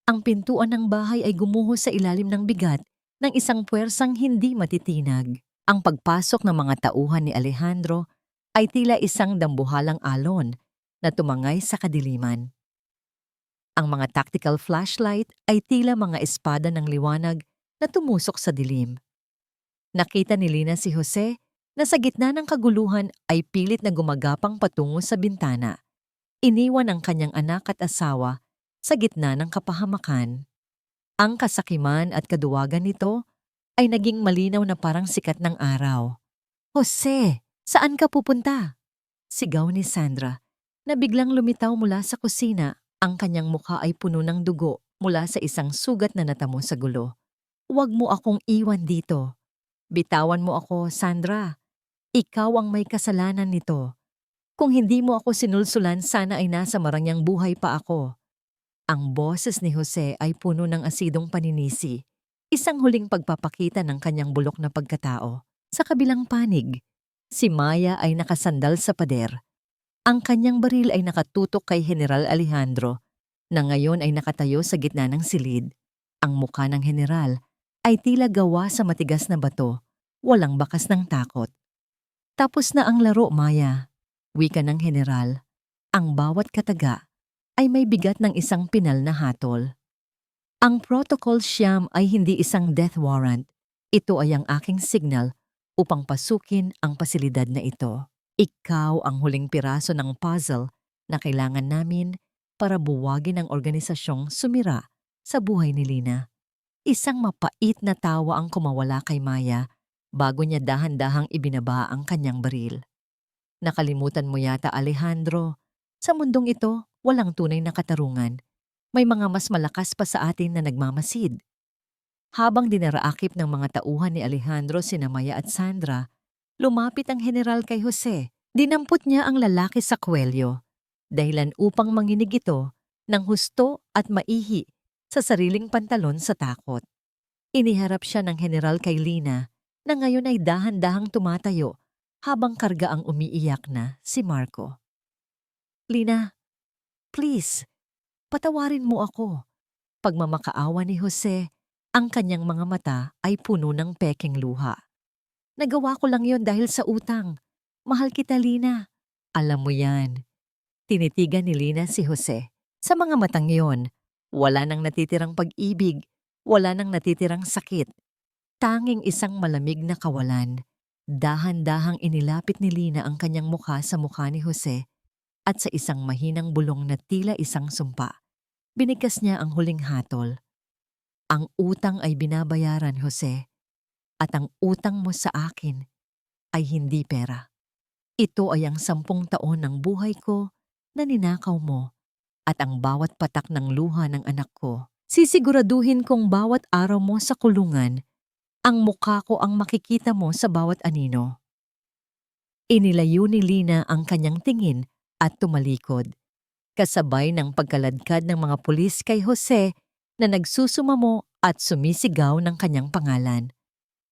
ang pintuan ng bahay ay gumuho sa ilalim ng bigat ng isang puwersang hindi matitinag. Ang pagpasok ng mga tauhan ni Alejandro ay tila isang dambuhalang alon na tumangay sa kadiliman. Ang mga tactical flashlight ay tila mga espada ng liwanag na tumusok sa dilim. Nakita ni Lina si Jose na sa gitna ng kaguluhan ay pilit na gumagapang patungo sa bintana. Iniwan ang kanyang anak at asawa sa gitna ng kapahamakan. Ang kasakiman at kaduwagan nito ay naging malinaw na parang sikat ng araw. "Jose, saan ka pupunta?" sigaw ni Sandra, na biglang lumitaw mula sa kusina. Ang kanyang mukha ay puno ng dugo mula sa isang sugat na natamo sa gulo. "Huwag mo akong iwan dito. Bitawan mo ako, Sandra. Ikaw ang may kasalanan nito. Kung hindi mo ako sinulsulan, sana ay nasa marangyang buhay pa ako." Ang boses ni Jose ay puno ng asidong paninisi, isang huling pagpapakita ng kanyang bulok na pagkatao. Sa kabilang panig, si Maya ay nakasandal sa pader. Ang kanyang baril ay nakatutok kay General Alejandro, na ngayon ay nakatayo sa gitna ng silid. Ang mukha ng general ay tila gawa sa matigas na bato, walang bakas ng takot. "Tapos na ang laro, Maya," wika ng general. Ang bawat kataga ay may bigat ng isang pinal na hatol. Ang protocol siyam ay hindi isang death warrant. Ito ay ang aking signal upang pasukin ang pasilidad na ito. Ikaw ang huling piraso ng puzzle na kailangan namin para buwagin ang organisasyong sumira sa buhay ni Lina. Isang mapait na tawa ang kumawala kay Maya bago niya dahan-dahang ibinaba ang kanyang baril. Nakalimutan mo yata, Alejandro. Sa mundong ito, walang tunay na katarungan. May mga mas malakas pa sa atin na nagmamasid. Habang dinaraakip ng mga tauhan ni Alejandro sina Maya at Sandra, lumapit ang general kay Jose. Dinampot niya ang lalaki sa kwelyo, dahilan upang manginig ito ng husto at maihi sa sariling pantalon sa takot. Iniharap siya ng general kay Lina na ngayon ay dahan-dahang tumatayo habang karga ang umiiyak na si Marco. Lina, please, patawarin mo ako. Pagmamakaawa ni Jose, ang kanyang mga mata ay puno ng pekeng luha. Nagawa ko lang yon dahil sa utang. Mahal kita, Lina. Alam mo yan. Tinitigan ni Lina si Jose. Sa mga matang yon, wala nang natitirang pag-ibig, wala nang natitirang sakit. Tanging isang malamig na kawalan. Dahan-dahang inilapit ni Lina ang kanyang mukha sa mukha ni Jose at sa isang mahinang bulong na tila isang sumpa, binigkas niya ang huling hatol. Ang utang ay binabayaran, Jose, at ang utang mo sa akin ay hindi pera. Ito ay ang 10 taon ng buhay ko na ninakaw mo at ang bawat patak ng luha ng anak ko. Sisiguraduhin kong bawat araw mo sa kulungan, ang mukha ko ang makikita mo sa bawat anino. Inilayo ni Lina ang kanyang tingin at tumalikod, kasabay ng pagkaladkad ng mga pulis kay Jose na nagsusumamo at sumisigaw ng kanyang pangalan.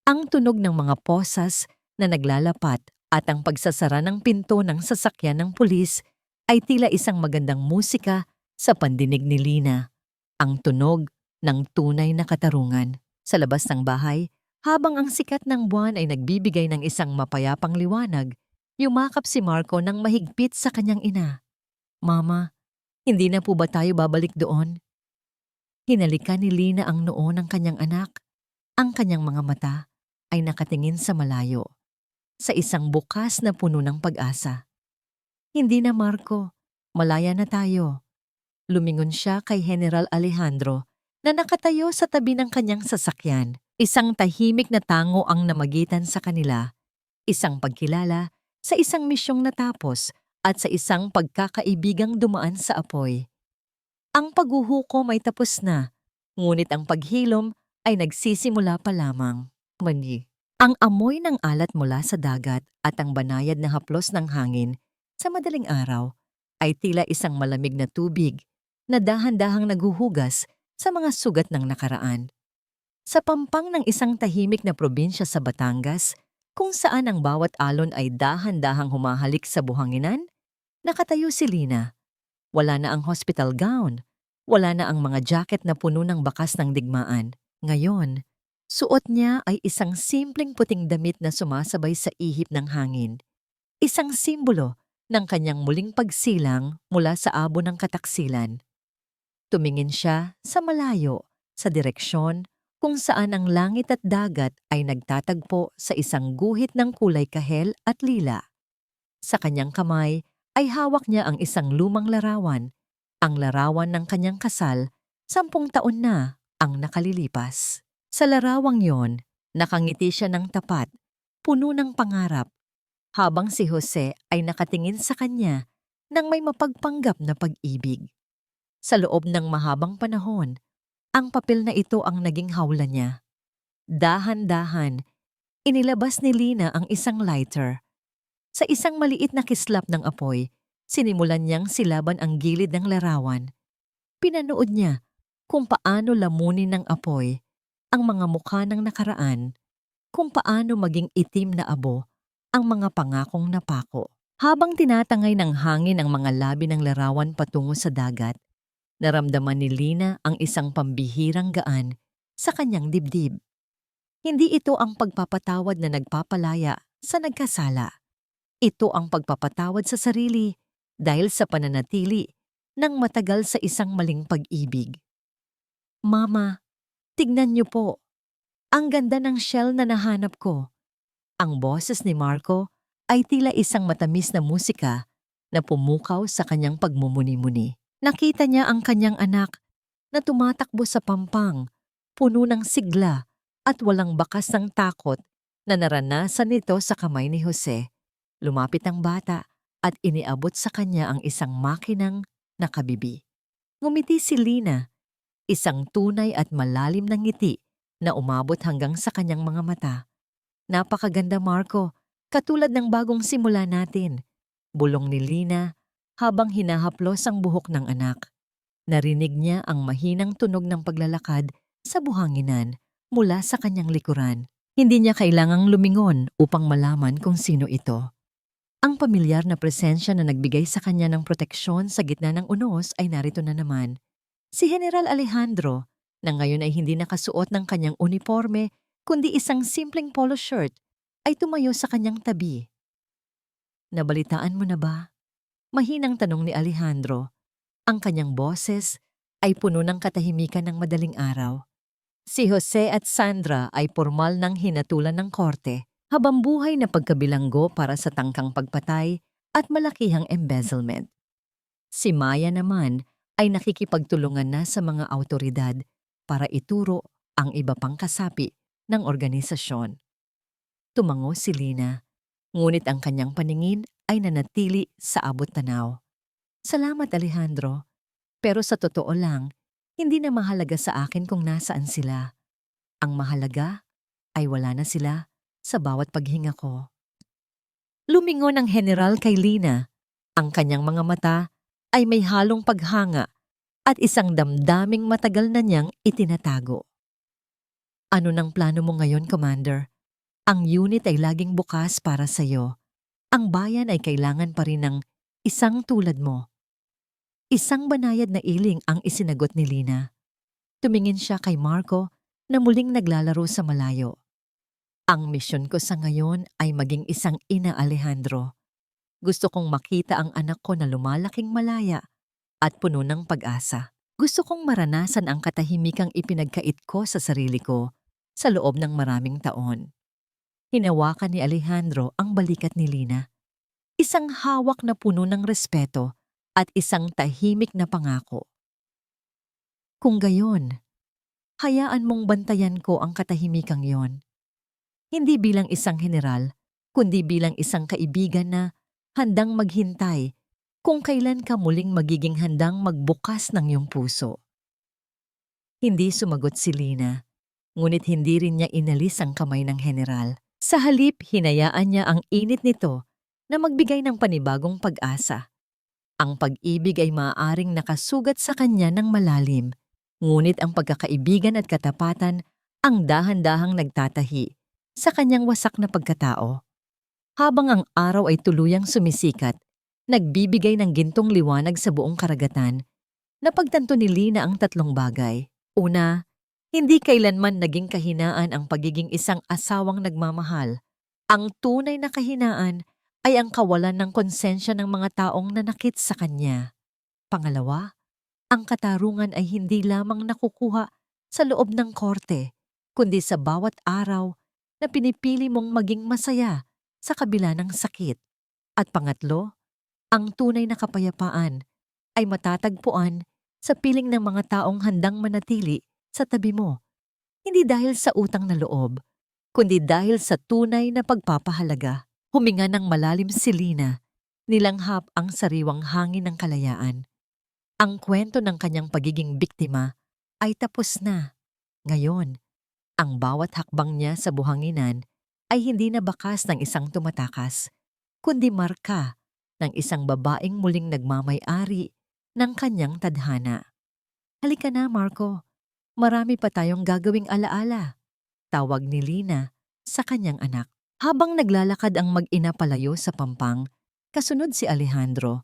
Ang tunog ng mga posas na naglalapat at ang pagsasara ng pinto ng sasakyan ng pulis ay tila isang magandang musika sa pandinig ni Lina. Ang tunog ng tunay na katarungan. Sa labas ng bahay, habang ang sikat ng buwan ay nagbibigay ng isang mapayapang liwanag, yumakap si Marco ng mahigpit sa kanyang ina. Mama, hindi na po ba tayo babalik doon? Hinalikan ni Lina ang noo ng kanyang anak. Ang kanyang mga mata ay nakatingin sa malayo, sa isang bukas na puno ng pag-asa. Hindi na, Marco. Malaya na tayo. Lumingon siya kay General Alejandro na nakatayo sa tabi ng kanyang sasakyan. Isang tahimik na tango ang namagitan sa kanila. Isang pagkilala sa isang misyong natapos at sa isang pagkakaibigang dumaan sa apoy. Ang paghuhukom ay tapos na, ngunit ang paghilom ay nagsisimula pa lamang. Mani. Ang amoy ng alat mula sa dagat at ang banayad na haplos ng hangin sa madaling araw ay tila isang malamig na tubig na dahan-dahang naghuhugas sa mga sugat ng nakaraan. Sa pampang ng isang tahimik na probinsya sa Batangas, kung saan ang bawat alon ay dahan-dahang humahalik sa buhanginan, nakatayo si Lina. Wala na ang hospital gown, wala na ang mga jacket na puno ng bakas ng digmaan. Ngayon, suot niya ay isang simpleng puting damit na sumasabay sa ihip ng hangin. Isang simbolo ng kanyang muling pagsilang mula sa abo ng kataksilan. Tumingin siya sa malayo, sa direksyon kung saan ang langit at dagat ay nagtatagpo sa isang guhit ng kulay kahel at lila. Sa kanyang kamay ay hawak niya ang isang lumang larawan, ang larawan ng kanyang kasal, 10 taon na ang nakalilipas. Sa larawang yon, nakangiti siya ng tapat, puno ng pangarap, habang si Jose ay nakatingin sa kanya ng may mapagpanggap na pag-ibig. Sa loob ng mahabang panahon, ang papel na ito ang naging hawla niya. Dahan-dahan, inilabas ni Lina ang isang lighter. Sa isang maliit na kislap ng apoy, sinimulan niyang silaban ang gilid ng larawan. Pinanood niya kung paano lamunin ng apoy ang mga mukha ng nakaraan, kung paano maging itim na abo ang mga pangakong napako. Habang tinatangay ng hangin ang mga labi ng larawan patungo sa dagat, naramdaman ni Lina ang isang pambihirang gaan sa kanyang dibdib. Hindi ito ang pagpapatawad na nagpapalaya sa nagkasala. Ito ang pagpapatawad sa sarili dahil sa pananatili ng matagal sa isang maling pag-ibig. Mama, tignan niyo po. Ang ganda ng shell na nahanap ko. Ang boses ni Marco ay tila isang matamis na musika na pumukaw sa kanyang pagmumuni-muni. Nakita niya ang kanyang anak na tumatakbo sa pampang, puno ng sigla at walang bakas ng takot na naranasan nito sa kamay ni Jose. Lumapit ang bata at iniabot sa kanya ang isang makinang nakabibi. Ngumiti si Lina, isang tunay at malalim na ngiti na umabot hanggang sa kanyang mga mata. Napakaganda, Marco, katulad ng bagong simula natin. Bulong ni Lina habang hinahaplos ang buhok ng anak. Narinig niya ang mahinang tunog ng paglalakad sa buhanginan mula sa kanyang likuran. Hindi niya kailangang lumingon upang malaman kung sino ito. Ang pamilyar na presensya na nagbigay sa kanya ng proteksyon sa gitna ng unos ay narito na naman. Si General Alejandro, na ngayon ay hindi nakasuot ng kanyang uniforme kundi isang simpleng polo shirt, ay tumayo sa kanyang tabi. Nabalitaan mo na ba? Mahinang tanong ni Alejandro. Ang kanyang boses ay puno ng katahimikan ng madaling araw. Si Jose at Sandra ay formal ng hinatulan ng korte, habang buhay na pagkabilanggo para sa tangkang pagpatay at malakihang embezzlement. Si Maya naman ay nakikipagtulungan na sa mga awtoridad para ituro ang iba pang kasapi ng organisasyon. Tumango si Lina, ngunit ang kanyang paningin ay nanatili sa abot-tanaw. Salamat, Alejandro, pero sa totoo lang, hindi na mahalaga sa akin kung nasaan sila. Ang mahalaga ay wala na sila sa bawat paghinga ko. Lumingon ang general kay Lina. Ang kanyang mga mata ay may halong paghanga at isang damdaming matagal na niyang itinatago. Ano nang plano mo ngayon, Commander? Ang unit ay laging bukas para sa iyo. Ang bayan ay kailangan pa rin ng isang tulad mo. Isang banayad na iling ang isinagot ni Lina. Tumingin siya kay Marco na muling naglalaro sa malayo. Ang misyon ko sa ngayon ay maging isang ina, Alejandro. Gusto kong makita ang anak ko na lumalaking malaya at puno ng pag-asa. Gusto kong maranasan ang katahimikang ipinagkait ko sa sarili ko sa loob ng maraming taon. Hinawakan ni Alejandro ang balikat ni Lina. Isang hawak na puno ng respeto at isang tahimik na pangako. Kung gayon, hayaan mong bantayan ko ang katahimikang yon. Hindi bilang isang general, kundi bilang isang kaibigan na handang maghintay kung kailan ka muling magiging handang magbukas ng iyong puso. Hindi sumagot si Lina, ngunit hindi rin niya inalis ang kamay ng general. Sa halip, hinayaan niya ang init nito na magbigay ng panibagong pag-asa. Ang pag-ibig ay maaaring nakasugat sa kanya ng malalim, ngunit ang pagkakaibigan at katapatan ang dahan-dahang nagtatahi sa kanyang wasak na pagkatao. Habang ang araw ay tuluyang sumisikat, nagbibigay ng gintong liwanag sa buong karagatan, napagtanto ni Lina ang tatlong bagay. Una, hindi kailanman naging kahinaan ang pagiging isang asawang nagmamahal. Ang tunay na kahinaan ay ang kawalan ng konsensya ng mga taong nanakit sa kanya. Pangalawa, ang katarungan ay hindi lamang nakukuha sa loob ng korte, kundi sa bawat araw na pinipili mong maging masaya sa kabila ng sakit. At pangatlo, ang tunay na kapayapaan ay matatagpuan sa piling ng mga taong handang manatili sa tabi mo, hindi dahil sa utang na loob, kundi dahil sa tunay na pagpapahalaga. Huminga ng malalim si Lina, nilanghap ang sariwang hangin ng kalayaan. Ang kwento ng kanyang pagiging biktima ay tapos na. Ngayon, ang bawat hakbang niya sa buhanginan ay hindi na bakas ng isang tumatakas, kundi marka ng isang babaeng muling nagmamay-ari ng kanyang tadhana. Halika na, Marco. Marami pa tayong gagawing alaala. Tawag ni Lina sa kanyang anak. Habang naglalakad ang mag-ina palayo sa pampang, kasunod si Alejandro.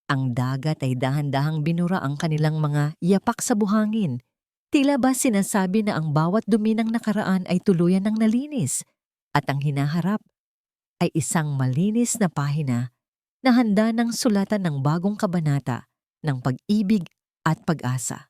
Ang dagat ay dahan-dahang binura ang kanilang mga yapak sa buhangin. Tila ba sinasabi na ang bawat dumi ng nakaraan ay tuluyan ng nalinis at ang hinaharap ay isang malinis na pahina na handa ng sulatan ng bagong kabanata ng pag-ibig at pag-asa.